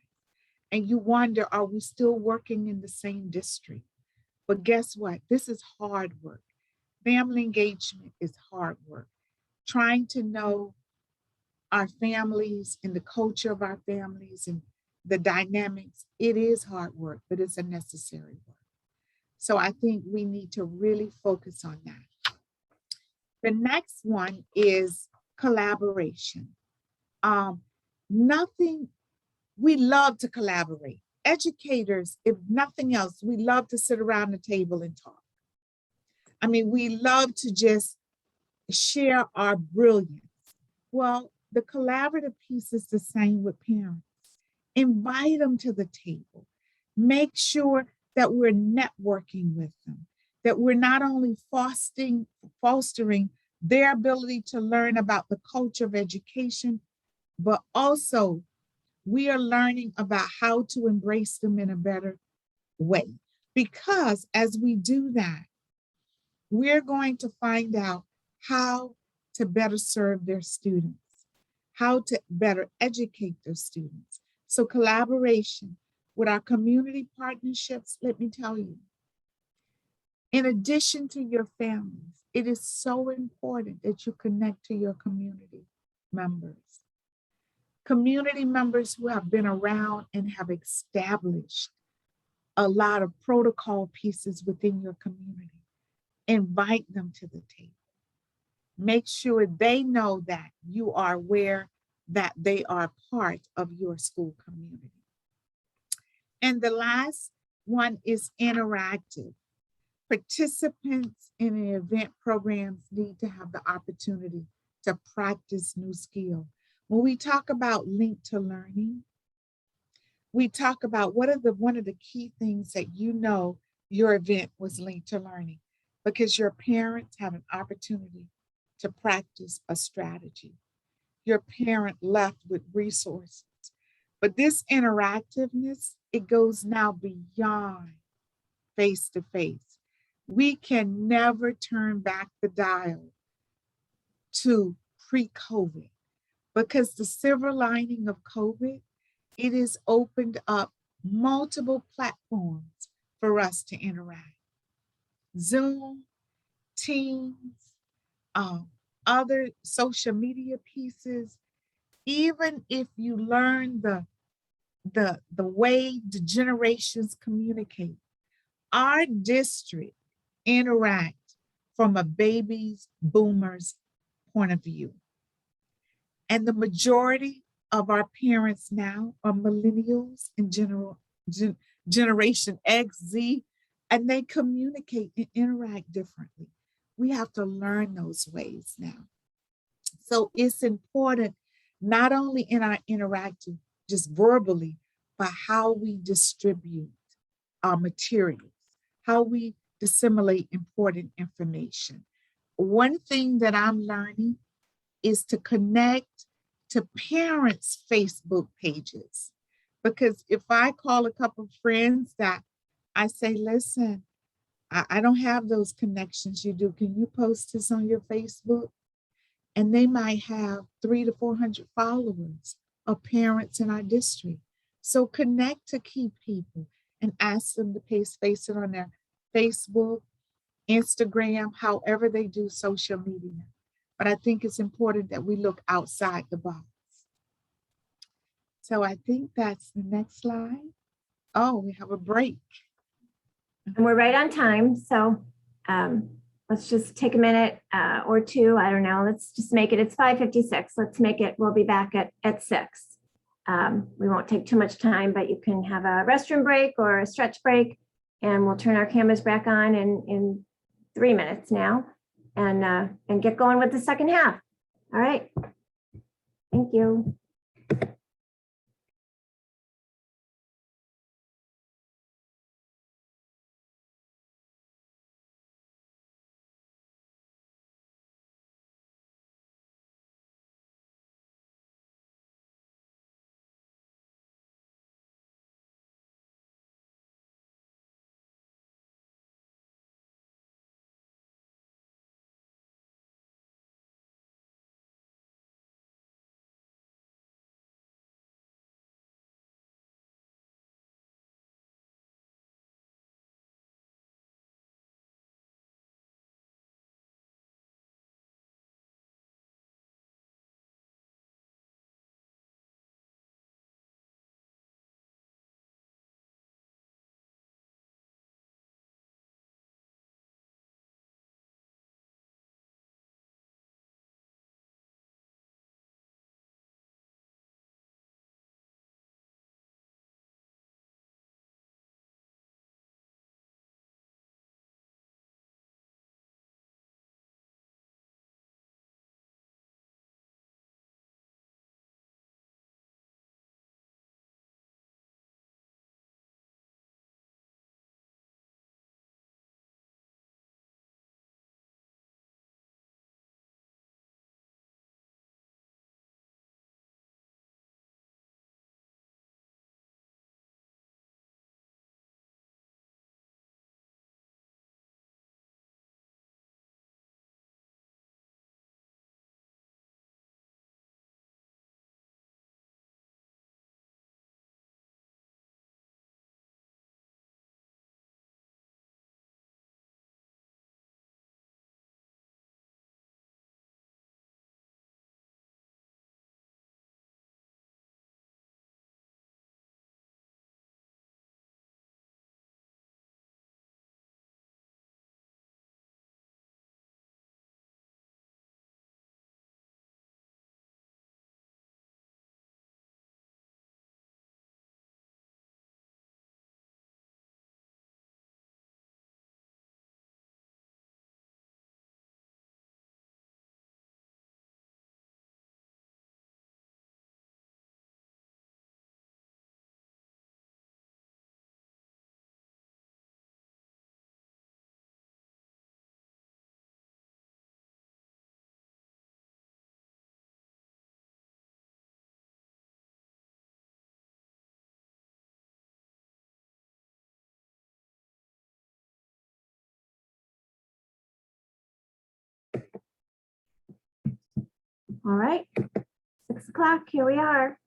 And you wonder, are we still working in the same district? But guess what? This is hard work. Family engagement is hard work. Trying to know our families and the culture of our families and the dynamics, it is hard work, but it's a necessary work. So I think we need to really focus on that. The next one is collaboration. We love to collaborate. Educators, if nothing else, we love to sit around the table and talk. I mean, we love to just share our brilliance. Well, the collaborative piece is the same with parents. Invite them to the table. Make sure that we're networking with them, that we're not only fostering their ability to learn about the culture of education, but also we are learning about how to embrace them in a better way. Because as we do that, we're going to find out how to better serve their students, how to better educate their students. So collaboration with our community partnerships, let me tell you, in addition to your families, it is so important that you connect to your community members. Community members who have been around and have established a lot of protocol pieces within your community. Invite them to the table. Make sure they know that you are aware that they are part of your school community. And the last one is interactive. Participants in the event programs need to have the opportunity to practice new skills. When we talk about link to learning, we talk about one of the key things that you know your event was linked to learning, because your parents have an opportunity to practice a strategy. Your parent left with resources. But this interactiveness, it goes now beyond face-to-face. We can never turn back the dial to pre-COVID, because the silver lining of COVID, it has opened up multiple platforms for us to interact. Zoom, Teams, other social media pieces. Even if you learn the way the generations communicate, our district interact from a baby's boomer's point of view. And the majority of our parents now are millennials and Generation X, Z, and they communicate and interact differently. We have to learn those ways now. So it's important, not only in our interactive, just verbally, but how we distribute our materials, how we disseminate important information. One thing that I'm learning is to connect to parents' Facebook pages. Because if I call a couple of friends that I say, listen, I don't have those connections you do. Can you post this on your Facebook? And they might have 300 to 400 followers of parents in our district. So connect to key people and ask them to face it on their Facebook, Instagram, however they do social media. But I think it's important that we look outside the box. So I think that's the next slide. Oh, we have a break. And we're right on time. So let's just take a minute or two. I don't know. Let's just make it. It's 5:56. Let's make it. We'll be back at 6. We won't take too much time, but you can have a restroom break or a stretch break, and we'll turn our cameras back on in 3 minutes now, and get going with the second half. All right. Thank you. All right, 6 o'clock, here we are.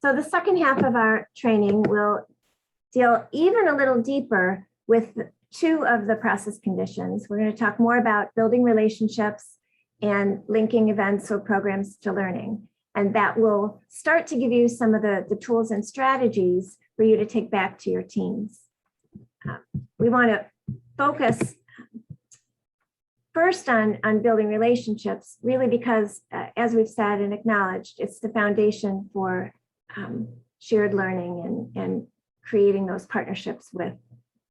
So the second half of our training will deal even a little deeper with 2 of the process conditions. We're going to talk more about building relationships and linking events or programs to learning. And that will start to give you some of the tools and strategies for you to take back to your teams. We want to focus first on building relationships, really because as we've said and acknowledged, it's the foundation for shared learning and creating those partnerships with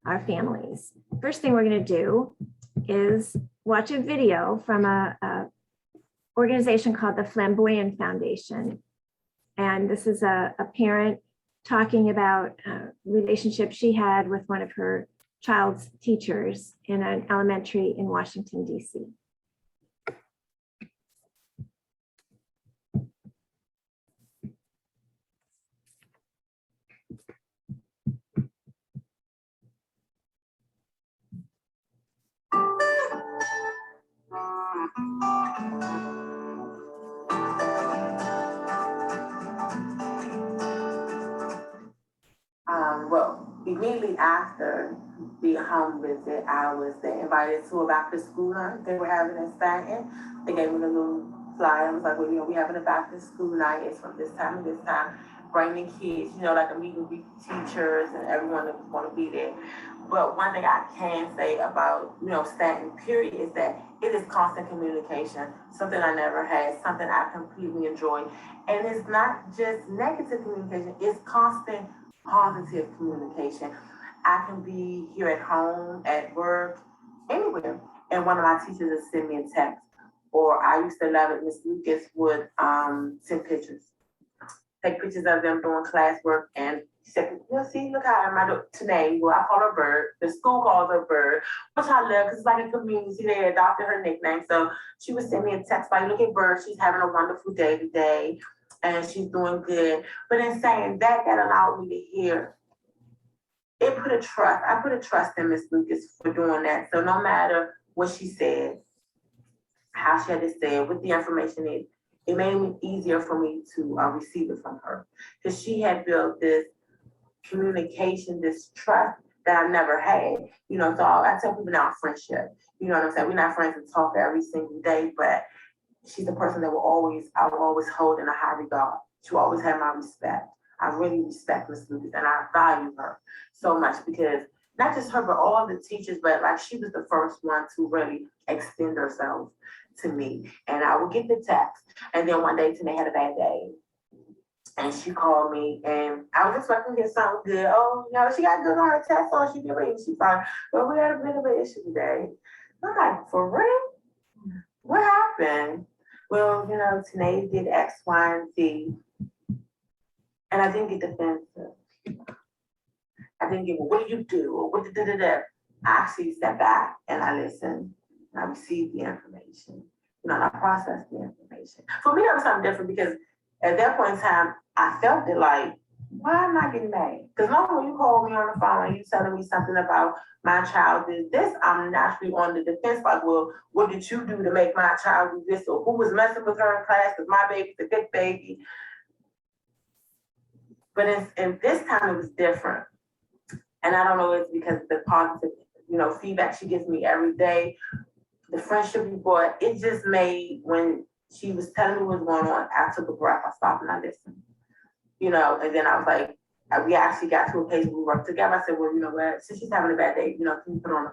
our families. First thing we're going to do is watch a video from a organization called the Flamboyant Foundation. And this is a parent talking about a relationship she had with one of her child's teachers in an elementary in Washington, D.C. Well, immediately after the home visit, I was invited to a back to school night they were having in Stanton. They gave me a little flyer. I was like, well, you know, we having a back to school night. It's from this time to this time. Bring the kids, you know, like a meeting with teachers and everyone that was going to be there. But one thing I can say about, you know, Stanton period is that it is constant communication, something I never had, something I completely enjoy. And it's not just negative communication, it's constant positive communication. I can be here at home, at work, anywhere, and one of my teachers would send me a text. Or I used to love it, Miss Lucas would send pictures. Take pictures of them doing classwork and she said, you know, see, look how my today, well, I call her Bird. The school calls her Bird, which I love because it's like a community. They adopted her nickname. So she would send me a text like, look at Bird, she's having a wonderful day today and she's doing good. But in saying that, that allowed me to hear. It put a trust. I put a trust in Miss Lucas for doing that. So no matter what she said, how she had to say it, with the information, it made it easier for me to receive it from her. Because she had built this communication, this trust that I never had. You know, so I tell people now friendship. You know what I'm saying? We're not friends and talk every single day, but she's the person that I will always hold in a high regard. She will always have my respect. I really respect Miss Lucas and I value her so much because not just her, but all the teachers, but like she was the first one to really extend herself to me. And I would get the text. And then one day Tanae had a bad day. And she called me and I was expecting to get something good. Oh, you know, she got good on her test, so she get ready. She's fine. But we had a bit of an issue today. I'm like, for real? What happened? Well, you know, Tanae did X, Y, and Z. And I didn't get defensive. I didn't get, well, what did you do? Or what did I actually stepped back and I listened and I received the information. You know, and I processed the information. For me, that was something different because at that point in time, I felt it like, why am I getting mad? Because normally when you call me on the phone and you telling me something about my child did this, I'm naturally on the defense, like, well, what did you do to make my child do this? Or who was messing with her in class? Because my baby's a good baby. But in this time, it was different. And I don't know, it's because the positive, you know, feedback she gives me every day, the friendship we brought, it just made, when she was telling me what was going on, I took a breath, I stopped and I listened. You know, and then I was like, we actually got to a place where we worked together. I said, well, you know what, since she's having a bad day, you know, can you put her on the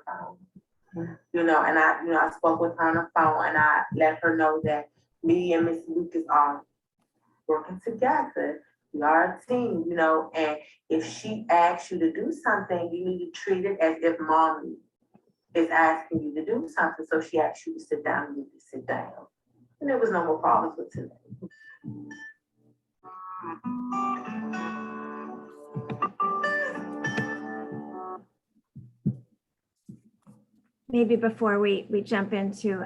phone? You know, and I spoke with her on the phone and I let her know that me and Miss Lucas are working together. We are a team, you know, and if she asks you to do something, you need to treat it as if mommy is asking you to do something. So she asked you to sit down, you need to sit down. And there was no more problems with today. Maybe before we jump into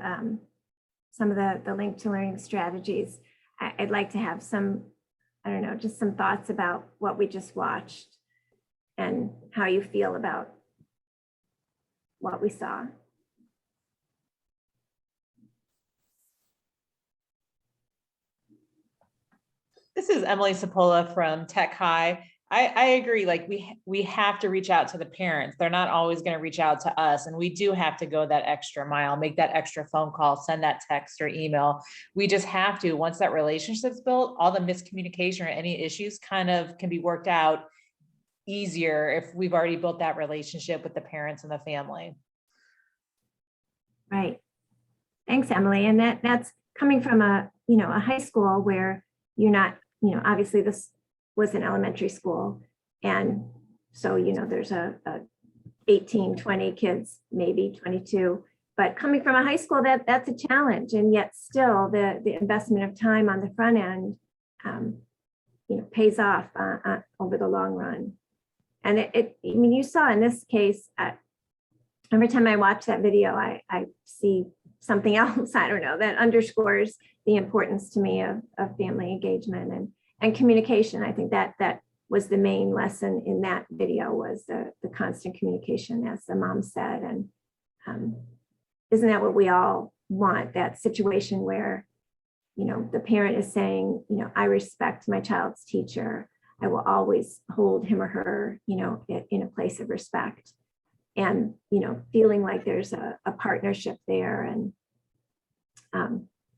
some of the link to learning strategies, I'd like to have some, I don't know, just some thoughts about what we just watched and how you feel about what we saw. This is Emily Sapola from Tech High. I agree, like we have to reach out to the parents. They're not always going to reach out to us. And we do have to go that extra mile, make that extra phone call, send that text or email. We just have to, once that relationship's built, all the miscommunication or any issues kind of can be worked out easier if we've already built that relationship with the parents and the family. Right. Thanks, Emily. And that's coming from a high school where you're not, obviously this was an elementary school. And so, there's a 18, 20 kids, maybe 22, but coming from a high school, that's a challenge. And yet still the investment of time on the front end, pays off over the long run. And you saw in this case, every time I watch that video, I see something else, I don't know, that underscores the importance to me of family engagement and communication. I think that was the main lesson in that video, was the constant communication, as the mom said. And isn't that what we all want that situation where, you know, the parent is saying, you know, I respect my child's teacher. I will always hold him or her, you know, in a place of respect. And, you know, feeling like there's a partnership there. And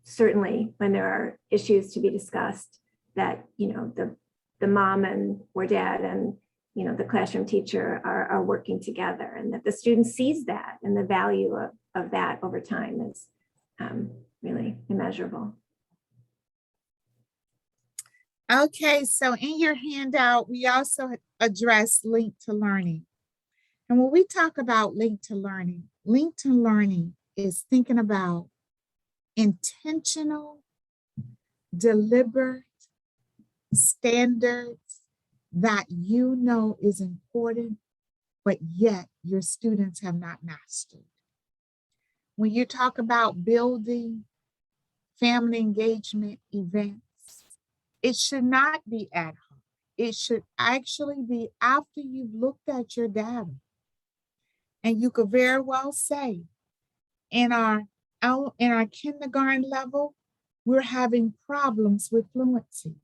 certainly when there are issues to be discussed, that, you know, the mom and or dad and, you know, the classroom teacher are working together, and that the student sees that, and the value of that over time is really immeasurable. Okay, so in your handout, we also address link to learning. And when we talk about link to learning is thinking about intentional, deliberate standards that you know is important, but yet your students have not mastered. When you talk about building family engagement events, it should not be ad hoc. It should actually be after you've looked at your data. And you could very well say, in our kindergarten level, we're having problems with fluency.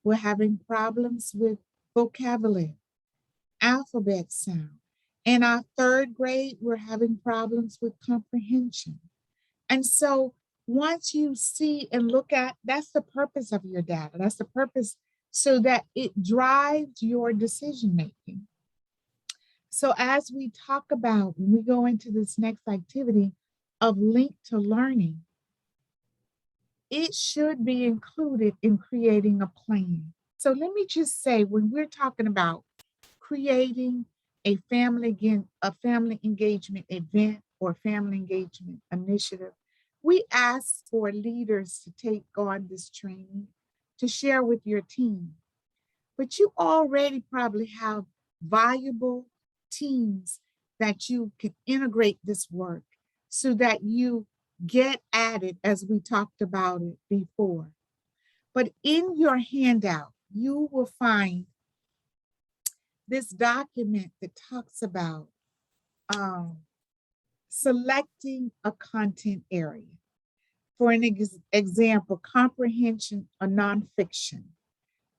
We're having problems with vocabulary, alphabet sound. In our third grade, we're having problems with comprehension. And so once you see and look at, that's the purpose of your data. That's the purpose, so that it drives your decision making. So as we talk about, when we go into this next activity of link to learning, it should be included in creating a plan. So let me just say, when we're talking about creating a family engagement event or family engagement initiative, we ask for leaders to take on this training to share with your team. But you already probably have valuable teams that you can integrate this work so that you get at it, as we talked about it before. But in your handout, you will find this document that talks about selecting a content area. For an example, comprehension or nonfiction.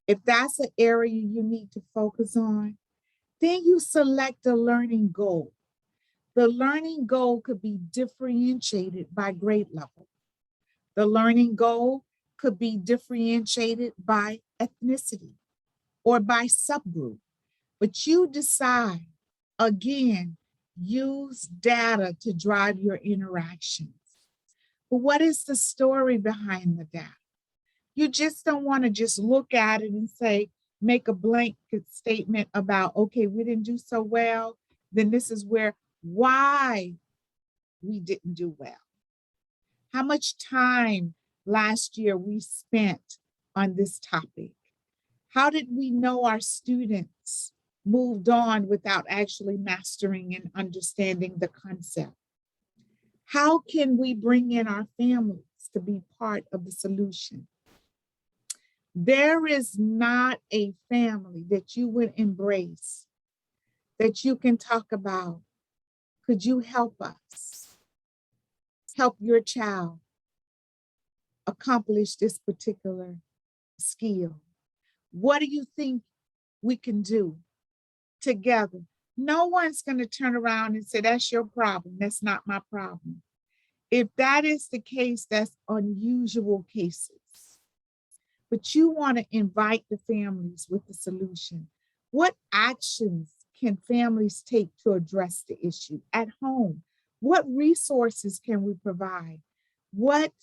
If that's an area you need to focus on, then you select a learning goal. The learning goal could be differentiated by grade level. The learning goal could be differentiated by ethnicity or by subgroup. But you decide, again, use data to drive your interactions. But what is the story behind the data? You just don't want to just look at it and say, make a blanket statement about, okay, we didn't do so well, then this is why we didn't do well. How much time last year we spent on this topic? How did we know our students moved on without actually mastering and understanding the concept? How can we bring in our families to be part of the solution? There is not a family that you would embrace that you can talk about. Could you help us? Help your child accomplish this particular skill? What do you think we can do together? No one's going to turn around and say, that's your problem. That's not my problem. If that is the case, that's unusual cases. But you want to invite the families with the solution. What actions can families take to address the issue at home? What resources can we provide? What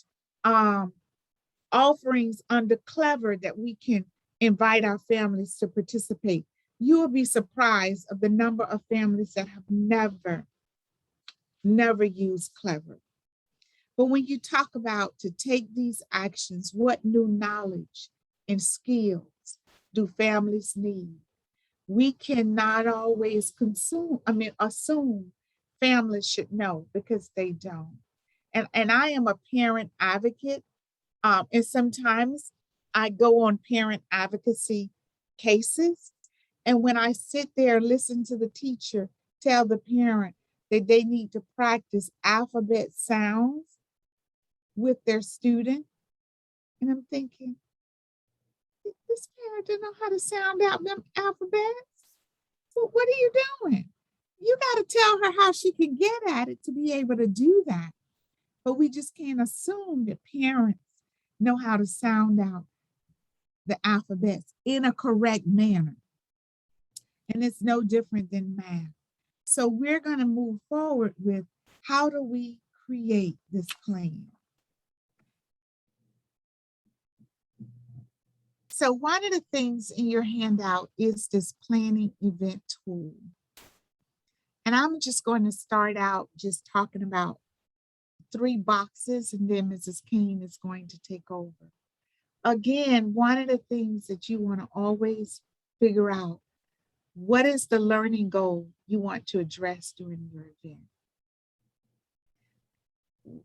offerings under Clever that we can invite our families to participate? You will be surprised of the number of families that have never used Clever. But when you talk about to take these actions, what new knowledge and skills do families need? We cannot always assume families should know, because they don't. And I am a parent advocate. And sometimes I go on parent advocacy cases. And when I sit there and listen to the teacher tell the parent that they need to practice alphabet sounds, with their student. And I'm thinking, this parent didn't know how to sound out them alphabets. So what are you doing? You got to tell her how she can get at it to be able to do that. But we just can't assume that parents know how to sound out the alphabets in a correct manner. And it's no different than math. So we're going to move forward with how do we create this plan? So one of the things in your handout is this planning event tool. And I'm just going to start out just talking about 3 boxes, and then Mrs. Kane is going to take over. Again, one of the things that you want to always figure out, what is the learning goal you want to address during your event?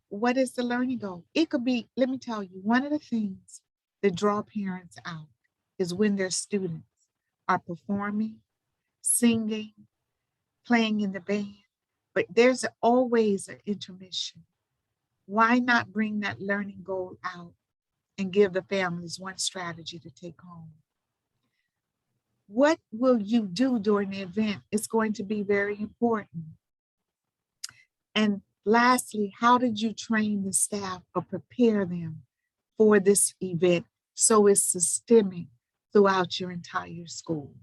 What is the learning goal? It could be, let me tell you, one of the things that draw parents out is when their students are performing, singing, playing in the band, but there's always an intermission. Why not bring that learning goal out and give the families one strategy to take home? What will you do during the event is going to be very important. And lastly, how did you train the staff or prepare them for this event so it's systemic throughout your entire school?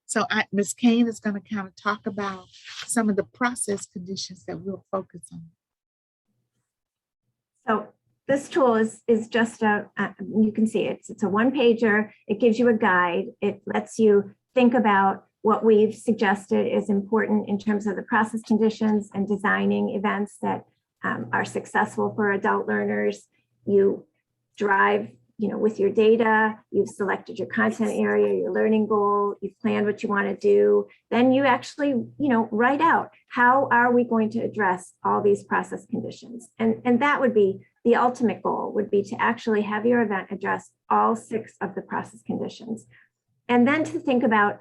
So Ms. Kane is going to kind of talk about some of the process conditions that we'll focus on. So this tool is just you can see it. It's a 1-pager. It gives you a guide. It lets you think about what we've suggested is important in terms of the process conditions and designing events that are successful for adult learners. You drive, with your data, you've selected your content area, your learning goal, you've planned what you want to do. Then you actually, write out, how are we going to address all these process conditions? And that would be the ultimate goal, would be to actually have your event address all 6 of the process conditions. And then to think about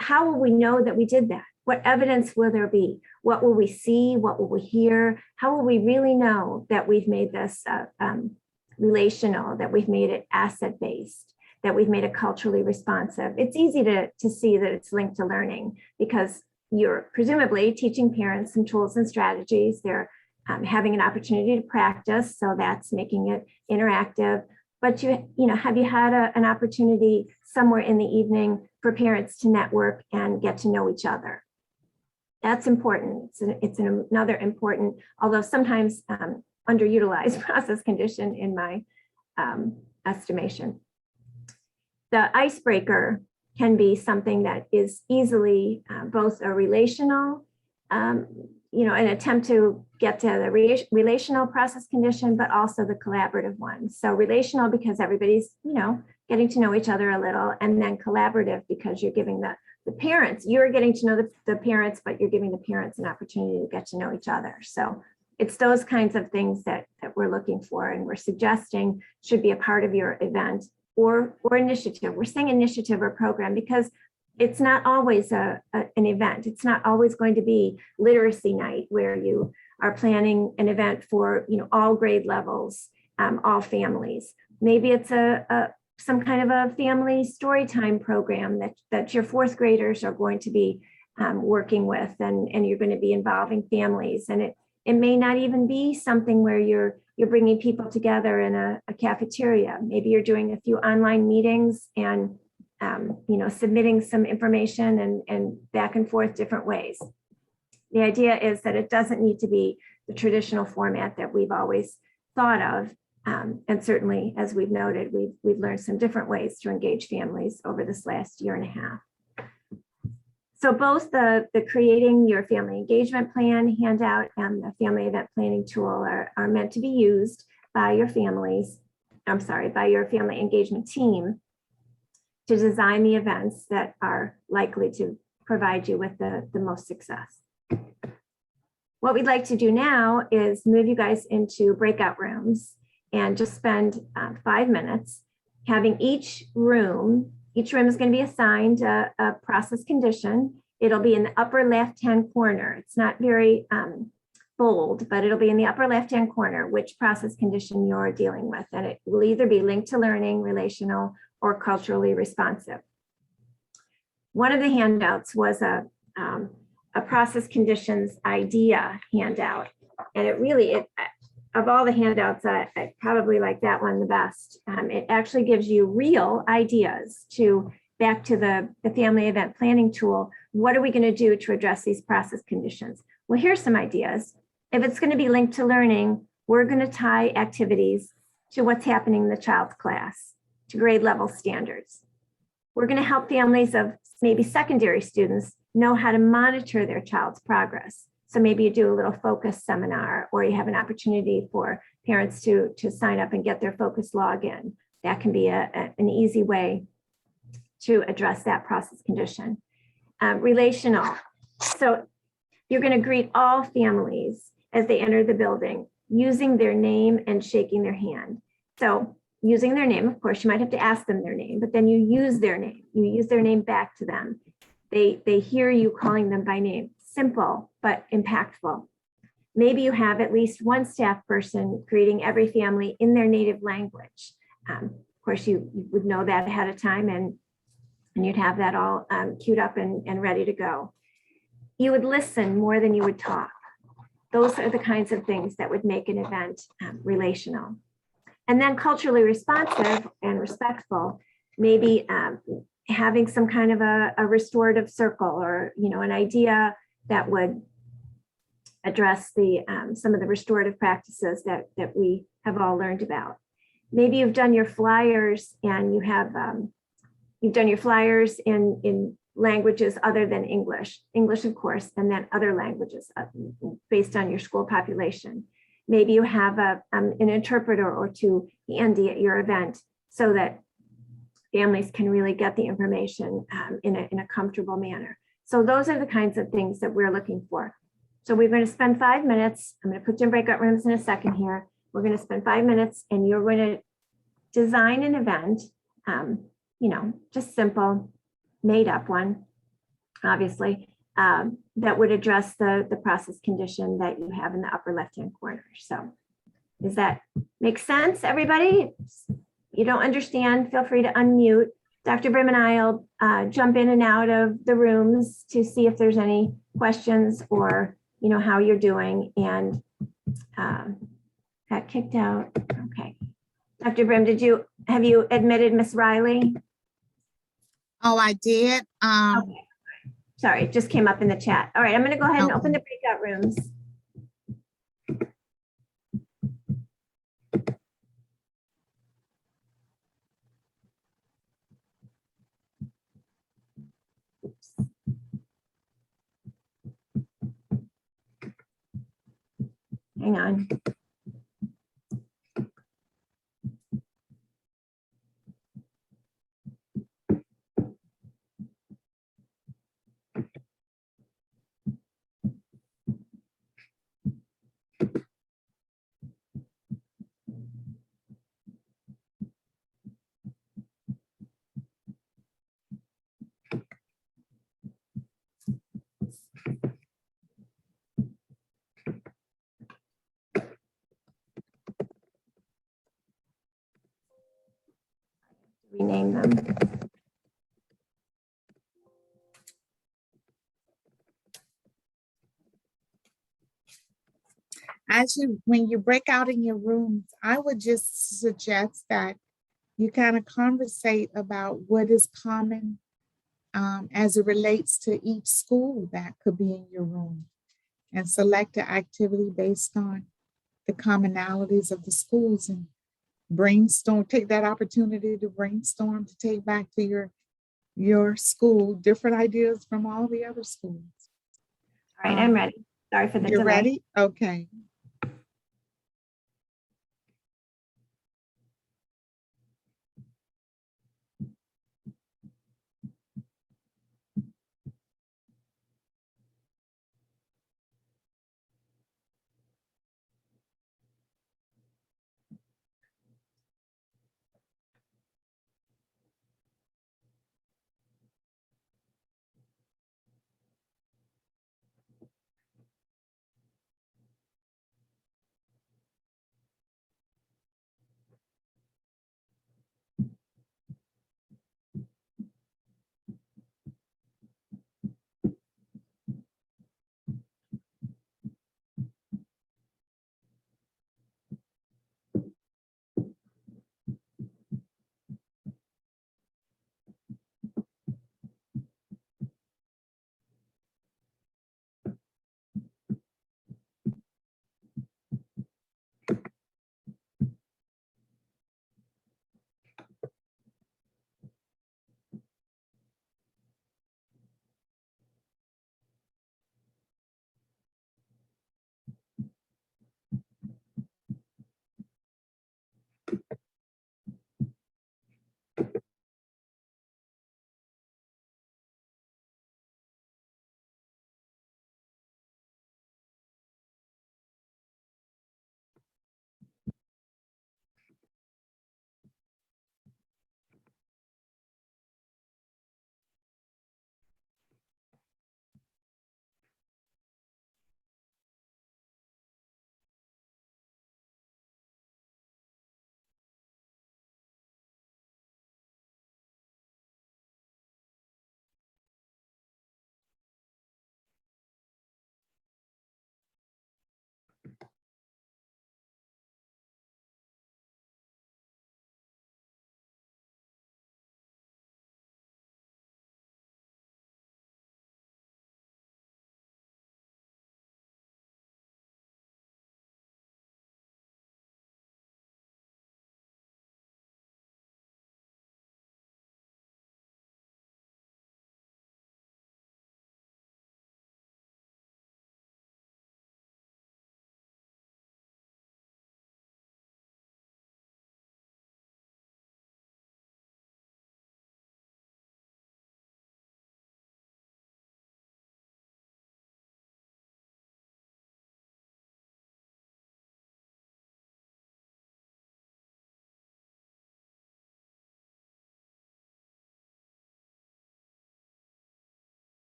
how will we know that we did that? What evidence will there be? What will we see? What will we hear? How will we really know that we've made this relational, that we've made it asset-based, that we've made it culturally responsive? It's easy to see that it's linked to learning because you're presumably teaching parents some tools and strategies. They're having an opportunity to practice, so that's making it interactive. But have you had an opportunity somewhere in the evening for parents to network and get to know each other? That's important. It's another important, although sometimes underutilized process condition in my estimation. The icebreaker can be something that is easily both a relational, an attempt to get to the relational process condition, but also the collaborative one. So relational because everybody's, getting to know each other a little, and then collaborative because you're giving the parents, you're getting to know the parents, but you're giving the parents an opportunity to get to know each other. So it's those kinds of things that we're looking for and we're suggesting should be a part of your event or initiative. We're saying initiative or program because it's not always an event. It's not always going to be literacy night where you are planning an event for all grade levels, all families. Maybe it's some kind of a family story time program that your 4th graders are going to be working with, and you're going to be involving families. And it may not even be something where you're bringing people together in a cafeteria. Maybe you're doing a few online meetings and submitting some information and back and forth different ways. The idea is that it doesn't need to be the traditional format that we've always thought of. And certainly, as we've noted, we've learned some different ways to engage families over this last year and a half. So both the Creating Your Family Engagement Plan handout and the Family Event Planning tool are meant to be used by your families, by your family engagement team to design the events that are likely to provide you with the most success. What we'd like to do now is move you guys into breakout rooms and just spend 5 minutes having each room is going to be assigned a process condition. It'll be in the upper left-hand corner. It's not very bold, but it'll be in the upper left-hand corner, which process condition you're dealing with. And it will either be linked to learning, relational, or culturally responsive. One of the handouts was a process conditions idea handout. And it really, of all the handouts, I probably like that one the best. It actually gives you real ideas back to the family event planning tool. What are we going to do to address these process conditions? Well, here's some ideas. If it's going to be linked to learning, we're going to tie activities to what's happening in the child's class, to grade level standards. We're going to help families of maybe secondary students know how to monitor their child's progress. So maybe you do a little focus seminar, or you have an opportunity for parents to sign up and get their focus login. That can be an easy way to address that process condition. Relational. So you're going to greet all families as they enter the building using their name and shaking their hand. So using their name, of course, you might have to ask them their name, but then you use their name. You use their name back to them. They hear you calling them by name. Simple, but impactful. Maybe you have at least one staff person greeting every family in their native language. Of course, you would know that ahead of time, and you'd have that all queued up and ready to go. You would listen more than you would talk. Those are the kinds of things that would make an event relational. And then culturally responsive and respectful, maybe having some kind of a restorative circle, or an idea that would address some of the restorative practices that we have all learned about. Maybe you've done your flyers and you've done your flyers in languages other than English, of course, and then other languages based on your school population. Maybe you have an interpreter or two handy at your event so that families can really get the information in a comfortable manner. So those are the kinds of things that we're looking for. So we're going to spend 5 minutes. I'm going to put you in breakout rooms in a second here. We're going to spend 5 minutes and you're going to design an event, just simple, made up one, obviously, that would address the process condition that you have in the upper left-hand corner. So does that make sense, everybody? You don't understand, feel free to unmute. Dr. Brim and I will jump in and out of the rooms to see if there's any questions or, how you're doing. And got kicked out. Okay. Dr. Brim, have you admitted Miss Riley? Oh, I did. Okay. Sorry, it just came up in the chat. All right, I'm going to go ahead and open the breakout rooms. Hang on. Rename them. Actually, when you break out in your rooms, I would just suggest that you kind of conversate about what is common as it relates to each school that could be in your room, and select an activity based on the commonalities of the schools, and brainstorm, take that opportunity to brainstorm, to take back to your school different ideas from all the other schools. All right, I'm ready. Sorry for the delay. You're ready? Okay.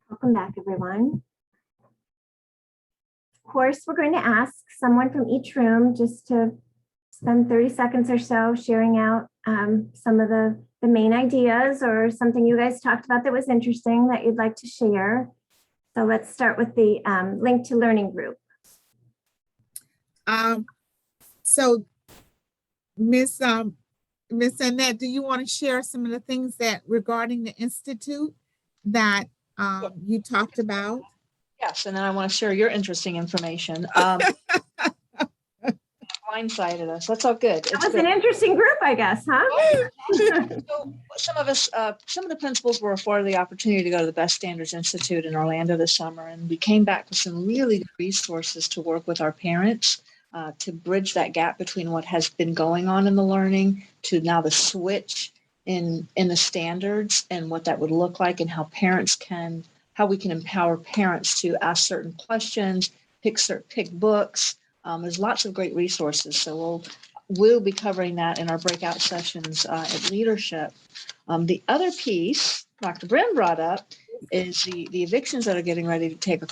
Welcome back, everyone. Of course, we're going to ask someone from each room just to spend 30 seconds or so sharing out some of the main ideas or something you guys talked about that was interesting that you'd like to share. So let's start with the link to learning group. So Miss Annette, do you want to share some of the things that regarding the Institute that you talked about? Yes, and then I want to share your interesting information. Blindsided us. That's all good. That was an interesting group, I guess, huh? So some of us, some of the principals were afforded the opportunity to go to the Best Standards Institute in Orlando this summer, and we came back with some really good resources to work with our parents to bridge that gap between what has been going on in the learning to now the switch in the standards and what that would look like, and how we can empower parents to ask certain questions, pick books. There's lots of great resources. So we'll be covering that in our breakout sessions at leadership. The other piece Dr. Brim brought up is the evictions that are getting ready to take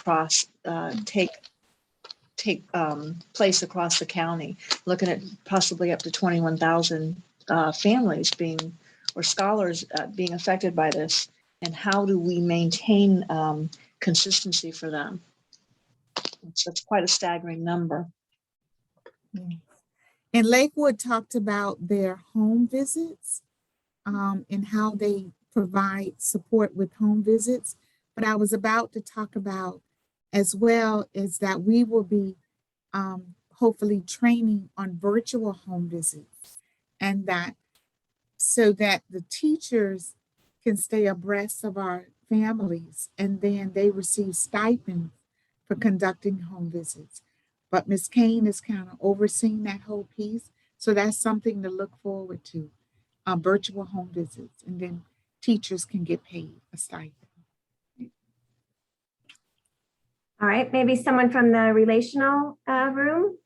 place across the county, looking at possibly up to 21,000 families or scholars being affected by this. And how do we maintain consistency for them? That's quite a staggering number. And Lakewood talked about their home visits and how they provide support with home visits. But I was about to talk about as well is that we will be hopefully training on virtual home visits, and that so that the teachers can stay abreast of our families, and then they receive stipends for conducting home visits. But Ms. Kane is kind of overseeing that whole piece. So that's something to look forward to, virtual home visits, and then teachers can get paid a stipend. All right, maybe someone from the relational room.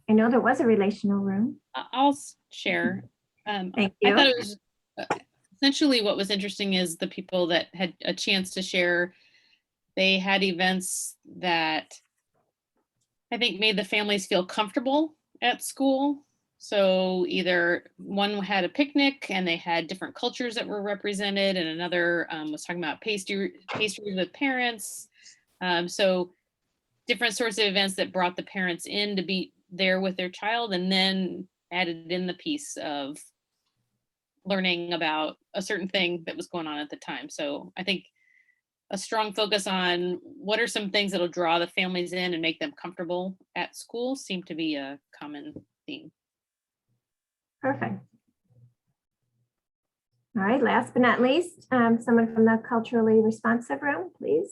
I know there was a relational room. I'll share. Thank you. I thought it was essentially what was interesting is the people that had a chance to share. They had events that I think made the families feel comfortable at school. So either one had a picnic and they had different cultures that were represented, and another was talking about pastries with parents. So different sorts of events that brought the parents in to be there with their child, and then added in the piece of learning about a certain thing that was going on at the time. So I think a strong focus on what are some things that'll draw the families in and make them comfortable at school seemed to be a common theme. Perfect. All right, last but not least, someone from the culturally responsive room, please.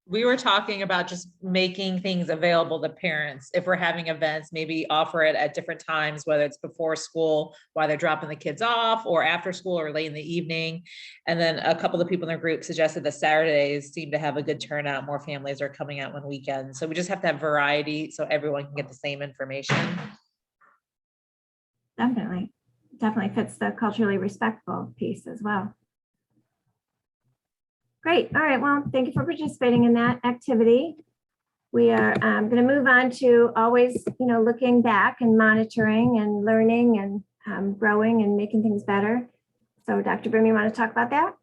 We were talking about just making things available to parents. If we're having events, maybe offer it at different times, whether it's before school, while they're dropping the kids off, or after school or late in the evening. And then a couple of people in the group suggested that Saturdays seem to have a good turnout. More families are coming out on weekends. So we just have to have variety so everyone can get the same information. Definitely fits the culturally respectful piece as well. Great. All right. Well, thank you for participating in that activity. We are going to move on to always, looking back and monitoring and learning and growing and making things better. So Dr. Brim, you want to talk about that?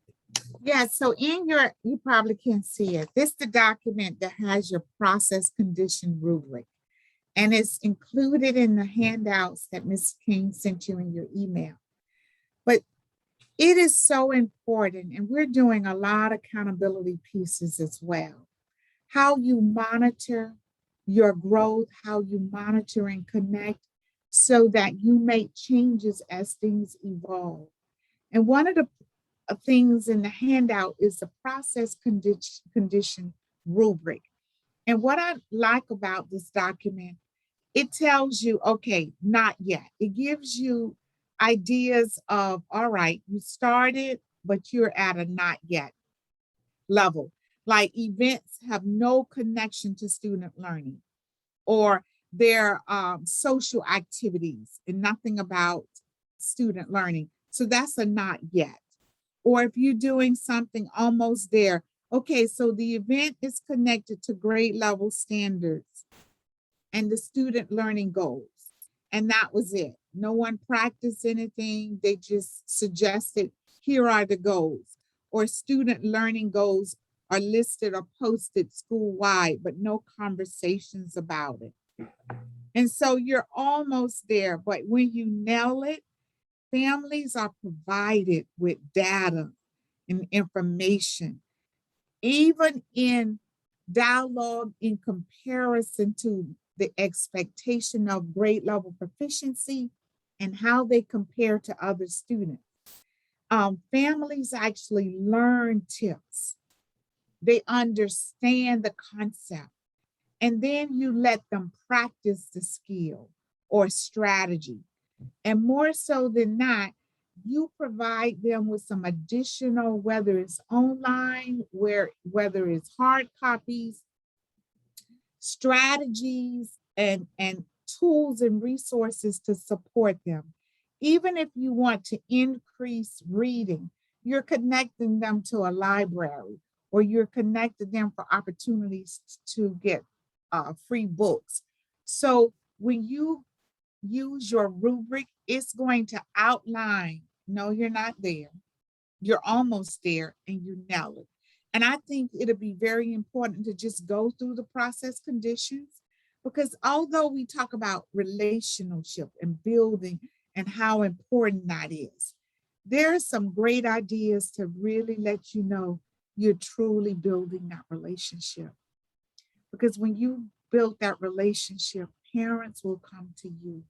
Yeah, so you probably can't see it. This is the document that has your process condition rubric, and it's included in the handouts that Ms. King sent you in your email. But it is so important, and we're doing a lot of accountability pieces as well. How you monitor your growth, how you monitor and connect so that you make changes as things evolve. And one of the things in the handout is the process condition rubric. And what I like about this document, it tells you, okay, not yet. It gives you ideas of, all right, you started, but you're at a not yet level. Like events have no connection to student learning, or their social activities and nothing about student learning. So that's a not yet. Or if you're doing something almost there, okay, so the event is connected to grade level standards and the student learning goals. And that was it. No one practiced anything. They just suggested, here are the goals. Or student learning goals are listed or posted school-wide, but no conversations about it. And so you're almost there, but when you nail it, families are provided with data and information, even in dialogue in comparison to the expectation of grade level proficiency and how they compare to other students. Families actually learn tips. They understand the concept. And then you let them practice the skill or strategy. And more so than not, you provide them with some additional, whether it's online, whether it's hard copies, strategies, and tools and resources to support them. Even if you want to increase reading, you're connecting them to a library, or you're connecting them for opportunities to get free books. So when you use your rubric, it's going to outline, no, you're not there. You're almost there, and you nail it. And I think it'll be very important to just go through the process conditions, because although we talk about relationship and building and how important that is, there are some great ideas to really let you know you're truly building that relationship. Because when you build that relationship, parents will come to you.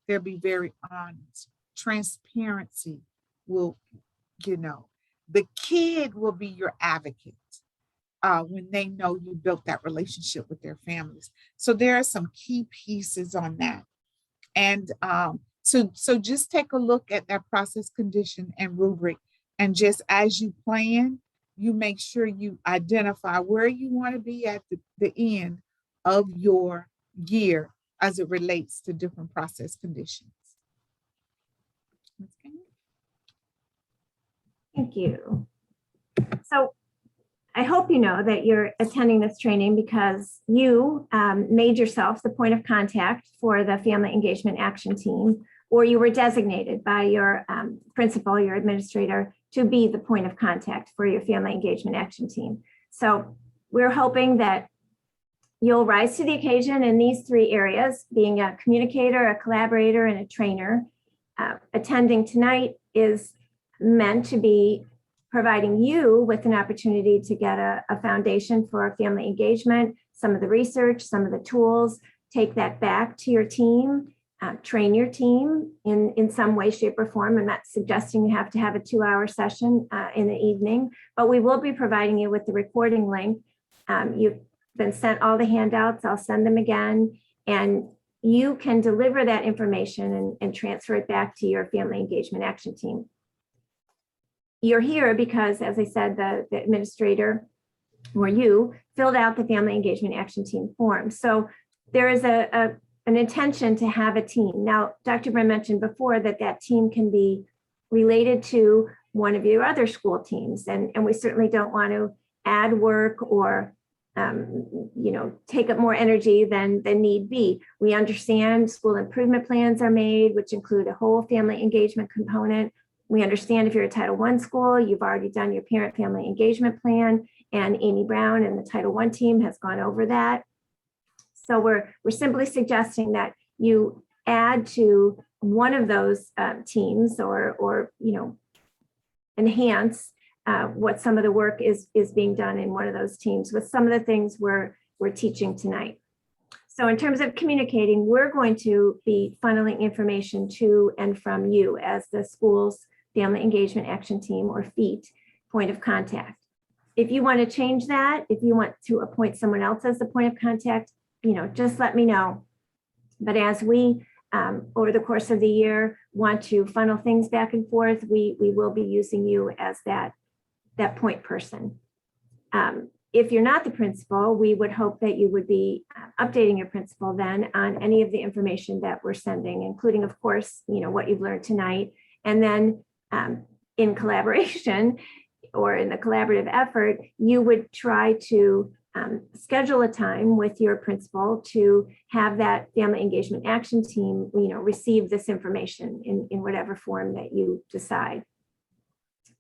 They'll be very honest. Transparency will, the kid will be your advocate when they know you built that relationship with their families. So there are some key pieces on that. And so just take a look at that process condition and rubric, and just as you plan, you make sure you identify where you want to be at the end of your year as it relates to different process conditions. Okay. Thank you. So I hope you know that you're attending this training because you made yourself the point of contact for the Family Engagement Action Team, or you were designated by your principal, your administrator, to be the point of contact for your Family Engagement Action Team. So we're hoping that you'll rise to the occasion in these three areas: being a communicator, a collaborator, and a trainer. Attending tonight is meant to be providing you with an opportunity to get a foundation for family engagement, some of the research, some of the tools, take that back to your team, train your team in some way, shape, or form. I'm not suggesting you have to have a 2-hour session in the evening, but we will be providing you with the recording link. You've been sent all the handouts. I'll send them again, and you can deliver that information and transfer it back to your Family Engagement Action Team. You're here because, as I said, the administrator or you filled out the Family Engagement Action Team form. So there is an intention to have a team. Now, Dr. Brim mentioned before that team can be related to one of your other school teams. And we certainly don't want to add work or take up more energy than need be. We understand school improvement plans are made, which include a whole family engagement component. We understand if you're a Title I school, you've already done your parent family engagement plan, and Amy Brown and the Title I team has gone over that. So we're simply suggesting that you add to one of those teams or enhance what some of the work is being done in one of those teams with some of the things we're teaching tonight. So in terms of communicating, we're going to be funneling information to and from you as the school's Family Engagement Action Team, or FEAT, point of contact. If you want to change that, if you want to appoint someone else as the point of contact, just let me know. But as we, over the course of the year, want to funnel things back and forth, we will be using you as that point person. If you're not the principal, we would hope that you would be updating your principal then on any of the information that we're sending, including, of course, what you've learned tonight. And then in collaboration or in the collaborative effort, you would try to schedule a time with your principal to have that family engagement action team, receive this information in whatever form that you decide.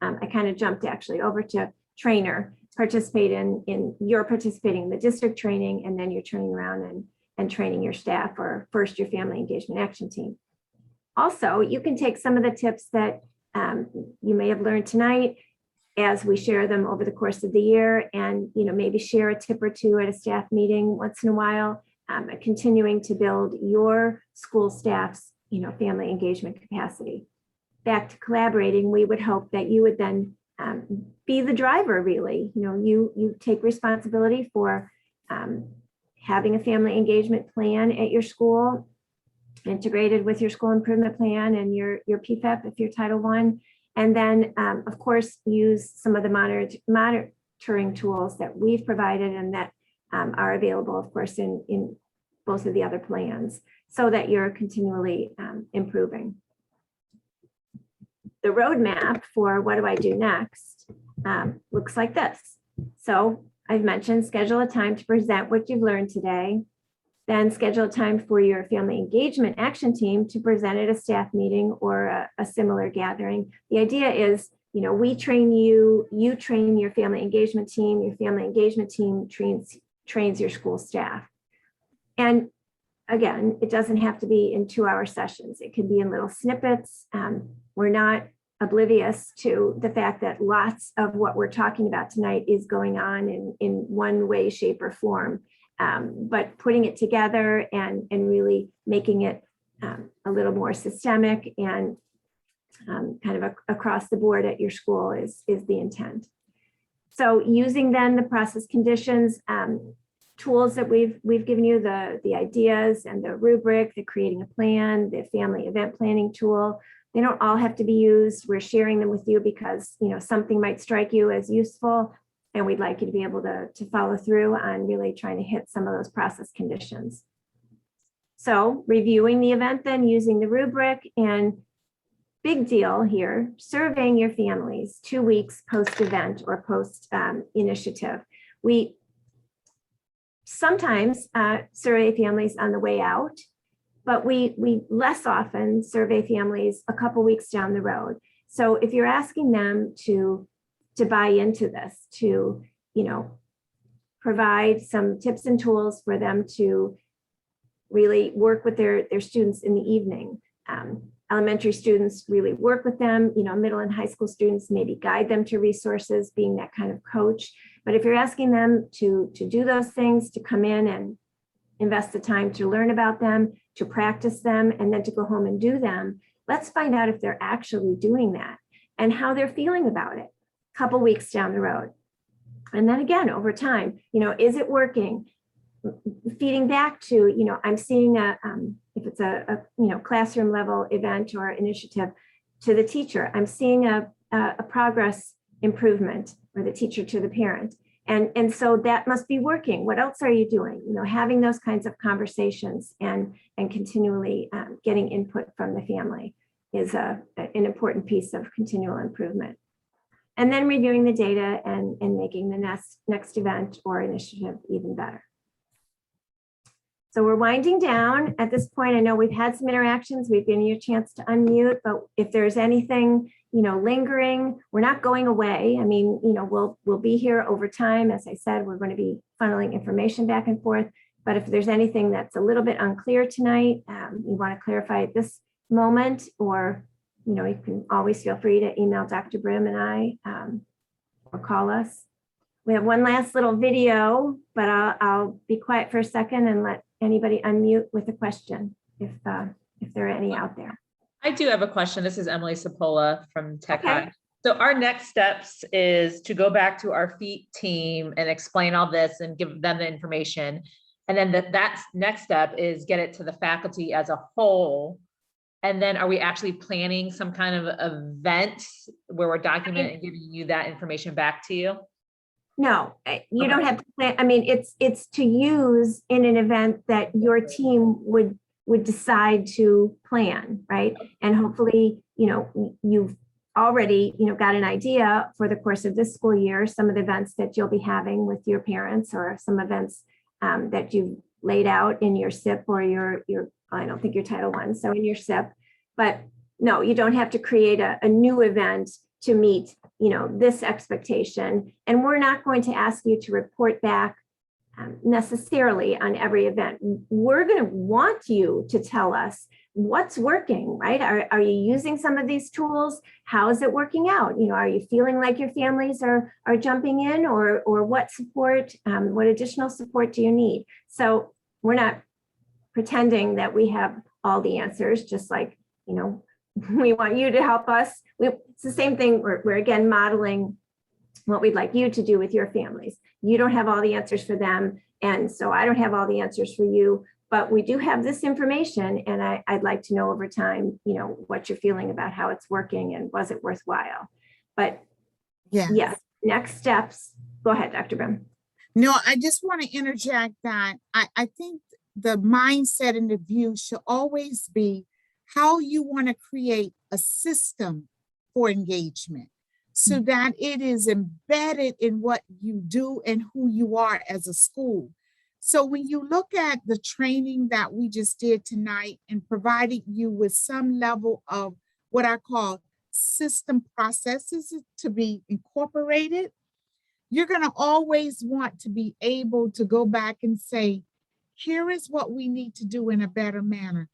I kind of jumped actually over to trainer. You're participating in the district training, and then you're turning around and training your staff, or first your family engagement action team. Also, you can take some of the tips that you may have learned tonight as we share them over the course of the year, and maybe share a tip or two at a staff meeting once in a while, continuing to build your school staff's family engagement capacity. Back to collaborating, we would hope that you would then be the driver, really. You take responsibility for having a family engagement plan at your school, integrated with your school improvement plan and your PFEP if you're Title I. And then, of course, use some of the monitoring tools that we've provided and that are available, of course, in both of the other plans, so that you're continually improving. The roadmap for what do I do next looks like this. So I've mentioned schedule a time to present what you've learned today, then schedule a time for your family engagement action team to present at a staff meeting or a similar gathering. The idea is, we train you, you train your family engagement team trains your school staff. And again, it doesn't have to be in 2-hour sessions. It can be in little snippets. We're not oblivious to the fact that lots of what we're talking about tonight is going on in one way, shape, or form. But putting it together and really making it a little more systemic and kind of across the board at your school is the intent. So using then the process conditions, tools that we've given you, the ideas and the rubric, the creating a plan, the family event planning tool, they don't all have to be used. We're sharing them with you because something might strike you as useful, and we'd like you to be able to follow through on really trying to hit some of those process conditions. So reviewing the event then using the rubric, and big deal here, surveying your families 2 weeks post-event or post-initiative. We sometimes survey families on the way out, but we less often survey families a couple weeks down the road. So if you're asking them to buy into this, to provide some tips and tools for them to really work with their students in the evening. Elementary students really work with them, middle and high school students maybe guide them to resources, being that kind of coach. But if you're asking them to do those things, to come in and invest the time to learn about them, to practice them, and then to go home and do them, let's find out if they're actually doing that and how they're feeling about it a couple weeks down the road. And then again, over time, is it working? Feeding back to, I'm seeing if it's a classroom level event or initiative, to the teacher, I'm seeing a progress improvement, or the teacher to the parent. And so that must be working. What else are you doing? Having those kinds of conversations and continually getting input from the family is an important piece of continual improvement. And then reviewing the data and making the next event or initiative even better. So we're winding down at this point. I know we've had some interactions. We've given you a chance to unmute, but if there's anything, lingering, we're not going away. I mean, we'll be here over time. As I said, we're going to be funneling information back and forth. But if there's anything that's a little bit unclear tonight, you want to clarify at this moment, or, you can always feel free to email Dr. Brim and I, or call us. We have one last little video, but I'll be quiet for a second and let anybody unmute with a question if there are any out there. I do have a question. This is Emily Sapola from Tech Okay. High. So our next steps is to go back to our FEAT team and explain all this and give them the information. And then that next step is get it to the faculty as a whole. And then are we actually planning some kind of event where we're documenting and giving you that information back to you? No, you don't have to plan. I mean, it's to use in an event that your team would decide to plan, right? And hopefully, you've already, got an idea for the course of this school year, some of the events that you'll be having with your parents, or some events that you've laid out in your SIP or your, I don't think your Title I, so in your SIP. But no, you don't have to create a new event to meet, this expectation. And we're not going to ask you to report back necessarily on every event. We're going to want you to tell us what's working, right? Are you using some of these tools? How is it working out? Are you feeling like your families are jumping in, or what support, what additional support do you need? So we're not pretending that we have all the answers, just like, we want you to help us. It's the same thing. We're again modeling what we'd like you to do with your families. You don't have all the answers for them, and so I don't have all the answers for you, but we do have this information, and I'd like to know over time, what you're feeling about how it's working and was it worthwhile. But yes, next steps. Go ahead, Dr. Brim. No, I just want to interject that I think the mindset and the view should always be how you want to create a system for engagement so that it is embedded in what you do and who you are as a school. So when you look at the training that we just did tonight and provided you with some level of what I call system processes to be incorporated, you're going to always want to be able to go back and say, here is what we need to do in a better manner.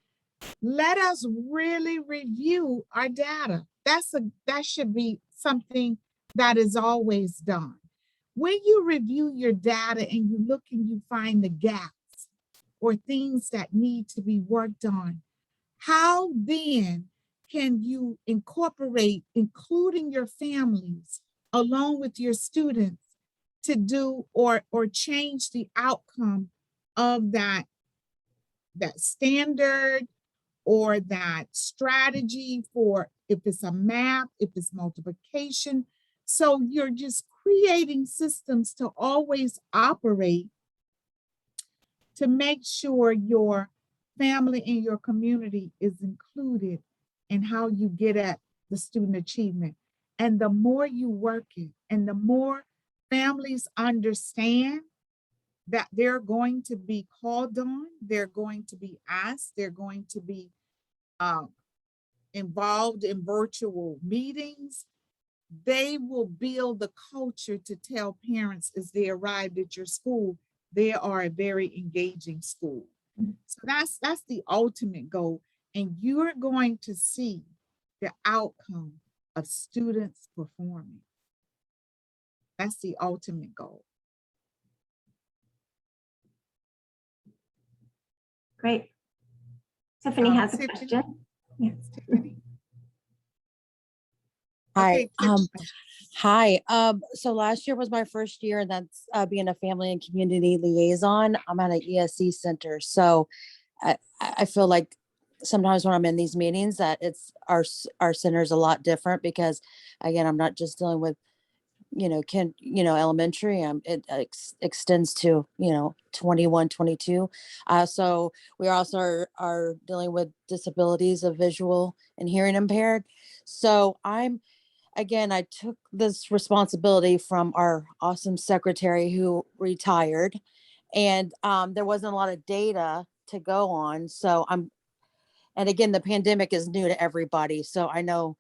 Let us really review our data. That should be something that is always done. When you review your data and you look and you find the gaps or things that need to be worked on, how then can you incorporate, including your families, along with your students, to do or change the outcome of that standard or that strategy for if it's a map, if it's multiplication. So you're just creating systems to always operate to make sure your family and your community is included in how you get at the student achievement. And the more you work it and the more families understand that they're going to be called on, they're going to be asked, they're going to be involved in virtual meetings, they will build the culture to tell parents as they arrive at your school, they are a very engaging school. So that's the ultimate goal. And you're going to see the outcome of students performing. That's the ultimate goal. Great. Tiffany has a Tiffany? question. Yes. Tiffany? Hi. Okay, Hi. So last year was my first year, and that's being a family and community liaison. I'm at an ESC center, so I feel like sometimes when I'm in these meetings that it's our center is a lot different because, again, I'm not just dealing with elementary. It extends to 21, 22. So we also are dealing with disabilities of visual and hearing impaired. So I took this responsibility from our awesome secretary who retired, and there wasn't a lot of data to go on. So and again, the pandemic is new to everybody. So I know,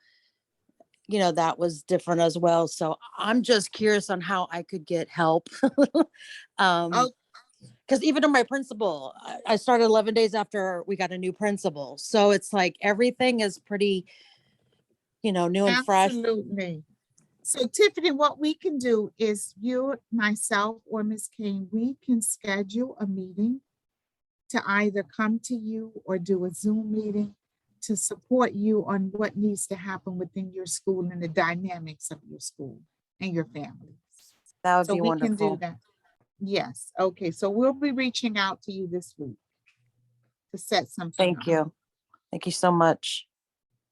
that was different as well. So I'm just curious on how I could get help. Because even in my principal, I started 11 days after we got a new principal. So it's like everything is pretty, new and fresh. absolutely. So Tiffany, what we can do is you, myself, or Ms. Kane, we can schedule a meeting to either come to you or do a Zoom meeting to support you on what needs to happen within your school and the dynamics of your school and your families. That would So be we wonderful. can do that. Yes. Okay. So we'll be reaching out to you this week to set something Thank up. you. Thank you so much.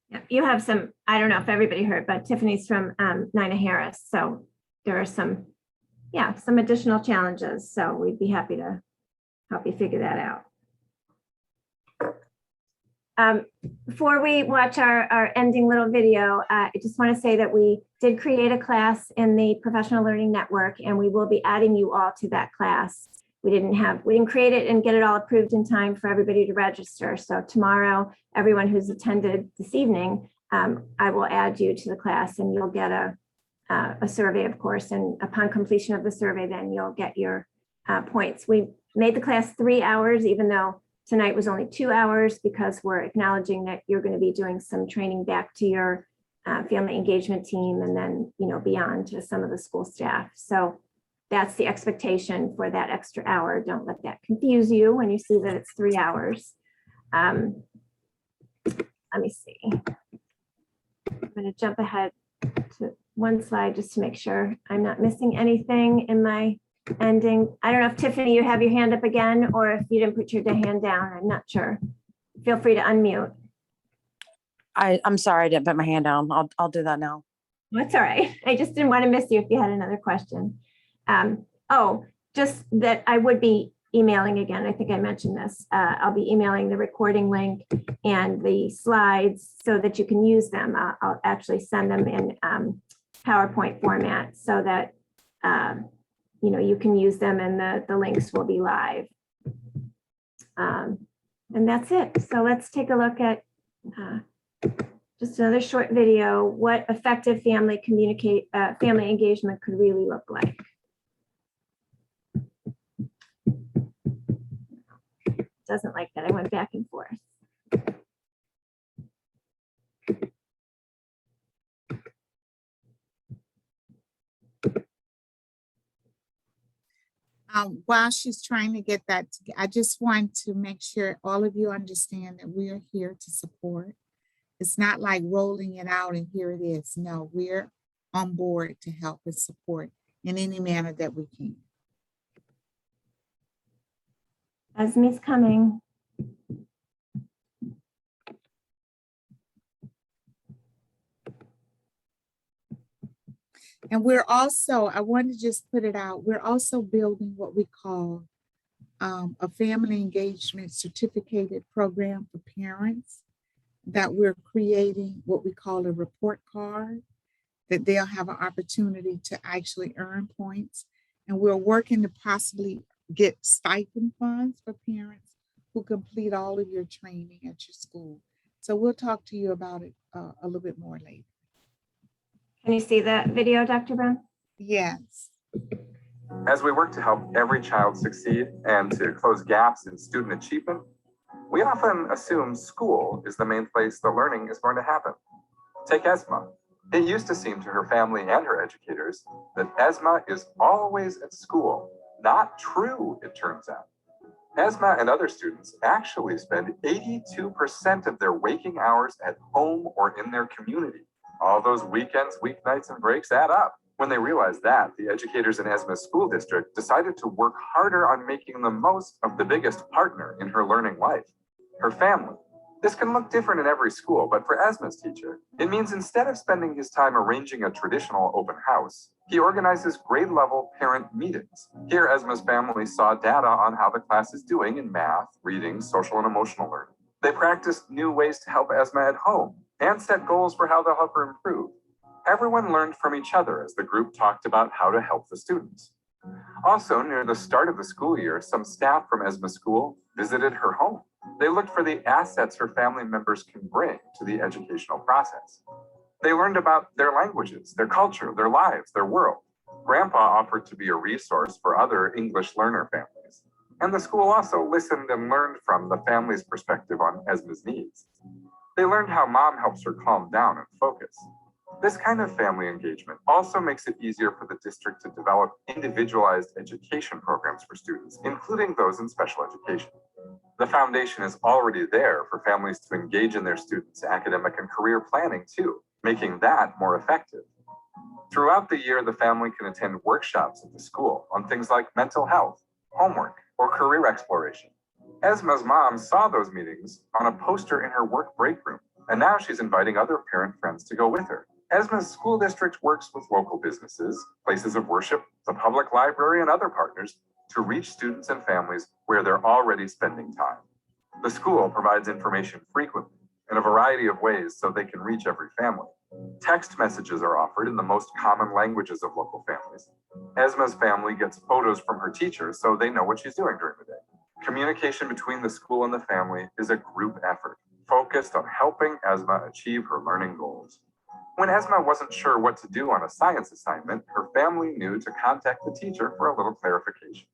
Yeah, you have some, I don't know if everybody heard, but Tiffany's from Nina Harris. So there are some yeah, some additional challenges. So we'd be happy to help you figure that out. Before we watch our ending little video, I just want to say that we did create a class in the Professional Learning Network, and we will be adding you all to that class. We didn't create it and get it all approved in time for everybody to register. So tomorrow, everyone who's attended this evening, I will add you to the class, and you'll get a survey, of course. And upon completion of the survey, then you'll get your points. We made the class 3 hours, even though tonight was only 2 hours, because we're acknowledging that you're going to be doing some training back to your family engagement team, and then, beyond to some of the school staff. So that's the expectation for that extra hour. Don't let that confuse you when you see that it's 3 hours. Let me see. I'm going to jump ahead to one slide just to make sure I'm not missing anything in my ending. I don't know if Tiffany, you have your hand up again, or if you didn't put your hand down. I'm not sure. Feel free to unmute. I'm sorry I didn't put my hand down. I'll do that now. That's all right. I just didn't want to miss you if you had another question. Just that I would be emailing again. I think I mentioned this. I'll be emailing the recording link and the slides so that you can use them. I'll actually send them in PowerPoint format so that you can use them, and the links will be live. And that's it. So let's take a look at just another short video, what effective family engagement could really look like. Doesn't like that I went back and forth. While she's trying to get that together, I just want to make sure all of you understand that we are here to support. It's not like rolling it out and here it is. No, we're on board to help and support in any manner that we can. Esme's coming. And we're also, I want to just put it out, we're also building what we call a family engagement certificated program for parents, that we're creating what we call a report card, that they'll have an opportunity to actually earn points. And we're working to possibly get stipend funds for parents who complete all of your training at your school. So we'll talk to you about it a little bit more later. Can you see that video, Dr. Brown? Yes. As we work to help every child succeed and to close gaps in student achievement, we often assume school is the main place the learning is going to happen. Take Esma. It used to seem to her family and her educators that Esma is always at school. Not true, it turns out. Esma and other students actually spend 82% of their waking hours at home or in their community. All those weekends, weeknights, and breaks add up. When they realized that, the educators in Esma's school district decided to work harder on making the most of the biggest partner in her learning life, her family. This can look different in every school, but for Esma's teacher, it means instead of spending his time arranging a traditional open house, he organizes grade-level parent meetings. Here, Esma's family saw data on how the class is doing in math, reading, social and emotional learning. They practiced new ways to help Esma at home and set goals for how they'll help her improve. Everyone learned from each other as the group talked about how to help the students. Also, near the start of the school year, some staff from Esma's school visited her home. They looked for the assets her family members can bring to the educational process. They learned about their languages, their culture, their lives, their world. Grandpa offered to be a resource for other English learner families. And the school also listened and learned from the family's perspective on Esma's needs. They learned how mom helps her calm down and focus. This kind of family engagement also makes it easier for the district to develop individualized education programs for students, including those in special education. The foundation is already there for families to engage in their students' academic and career planning too, making that more effective. Throughout the year, the family can attend workshops at the school on things like mental health, homework, or career exploration. Esma's mom saw those meetings on a poster in her work break room, and now she's inviting other parent friends to go with her. ESMA's school district works with local businesses, places of worship, the public library, and other partners to reach students and families where they're already spending time. The school provides information frequently in a variety of ways so they can reach every family. Text messages are offered in the most common languages of local families. ESMA's family gets photos from her teachers so they know what she's doing during the day. Communication between the school and the family is a group effort focused on helping ESMA achieve her learning goals. When ESMA wasn't sure what to do on a science assignment, her family knew to contact the teacher for a little clarification.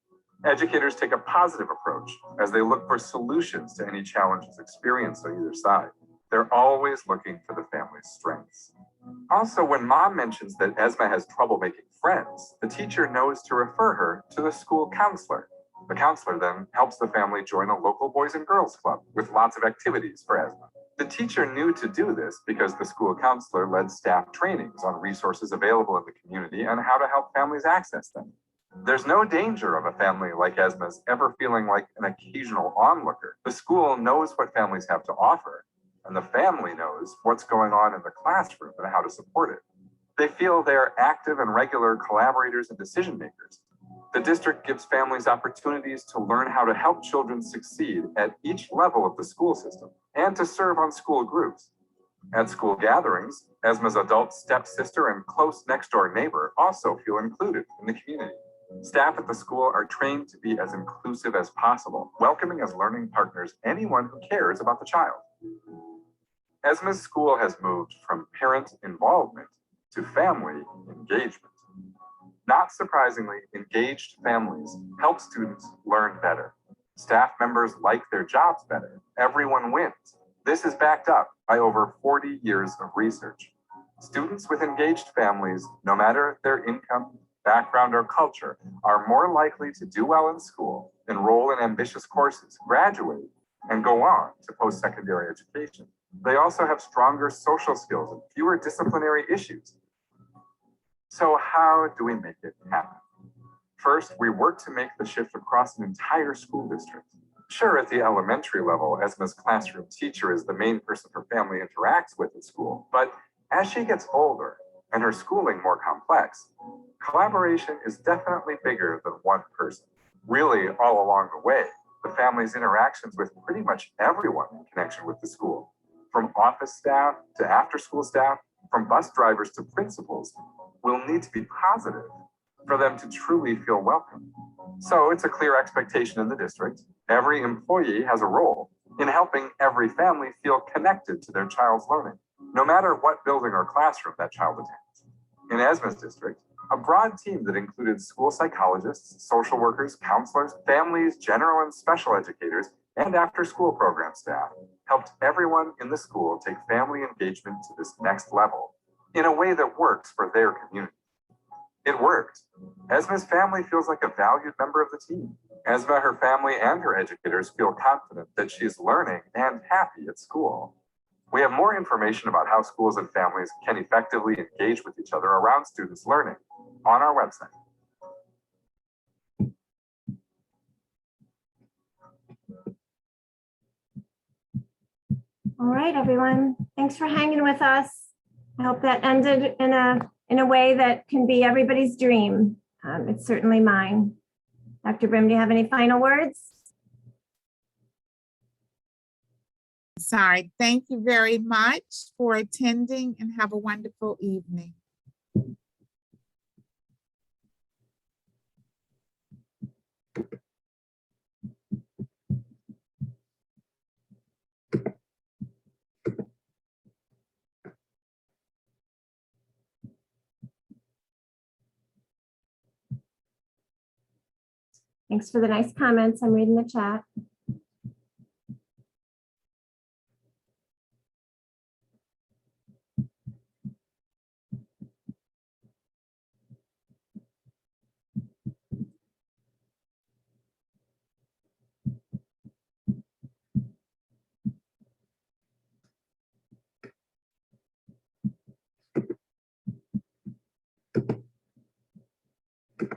Educators take a positive approach as they look for solutions to any challenges experienced on either side. They're always looking for the family's strengths. Also, when mom mentions that ESMA has trouble making friends, the teacher knows to refer her to the school counselor. The counselor then helps the family join a local boys and girls club with lots of activities for ESMA. The teacher knew to do this because the school counselor led staff trainings on resources available in the community and how to help families access them. There's no danger of a family like ESMA's ever feeling like an occasional onlooker. The school knows what families have to offer, and the family knows what's going on in the classroom and how to support it. They feel they're active and regular collaborators and decision makers. The district gives families opportunities to learn how to help children succeed at each level of the school system and to serve on school groups. At school gatherings, ESMA's adult stepsister and close next-door neighbor also feel included in the community. Staff at the school are trained to be as inclusive as possible, welcoming as learning partners anyone who cares about the child. ESMA's school has moved from parent involvement to family engagement. Not surprisingly, engaged families help students learn better. Staff members like their jobs better. Everyone wins. This is backed up by over 40 years of research. Students with engaged families, no matter their income, background, or culture, are more likely to do well in school, enroll in ambitious courses, graduate, and go on to post-secondary education. They also have stronger social skills and fewer disciplinary issues. So how do we make it happen? First, we work to make the shift across an entire school district. Sure, at the elementary level, ESMA's classroom teacher is the main person her family interacts with at school, but as she gets older and her schooling more complex, collaboration is definitely bigger than one person. Really, all along the way, the family's interactions with pretty much everyone in connection with the school, from office staff to after-school staff, from bus drivers to principals, will need to be positive for them to truly feel welcome. So it's a clear expectation in the district. Every employee has a role in helping every family feel connected to their child's learning, no matter what building or classroom that child attends. In ESMA's district, a broad team that included school psychologists, social workers, counselors, families, general and special educators, and after-school program staff helped everyone in the school take family engagement to this next level in a way that works for their community. It worked. ESMA's family feels like a valued member of the team. ESMA, her family, and her educators feel confident that she's learning and happy at school. We have more information about how schools and families can effectively engage with each other around students' learning on our website. All right, everyone. Thanks for hanging with us. I hope that ended in a way that can be everybody's dream. It's certainly mine. Dr. Brim, do you have any final words? Sorry. Thank you very much for attending and have a wonderful evening. Thanks for the nice comments. I'm reading the chat.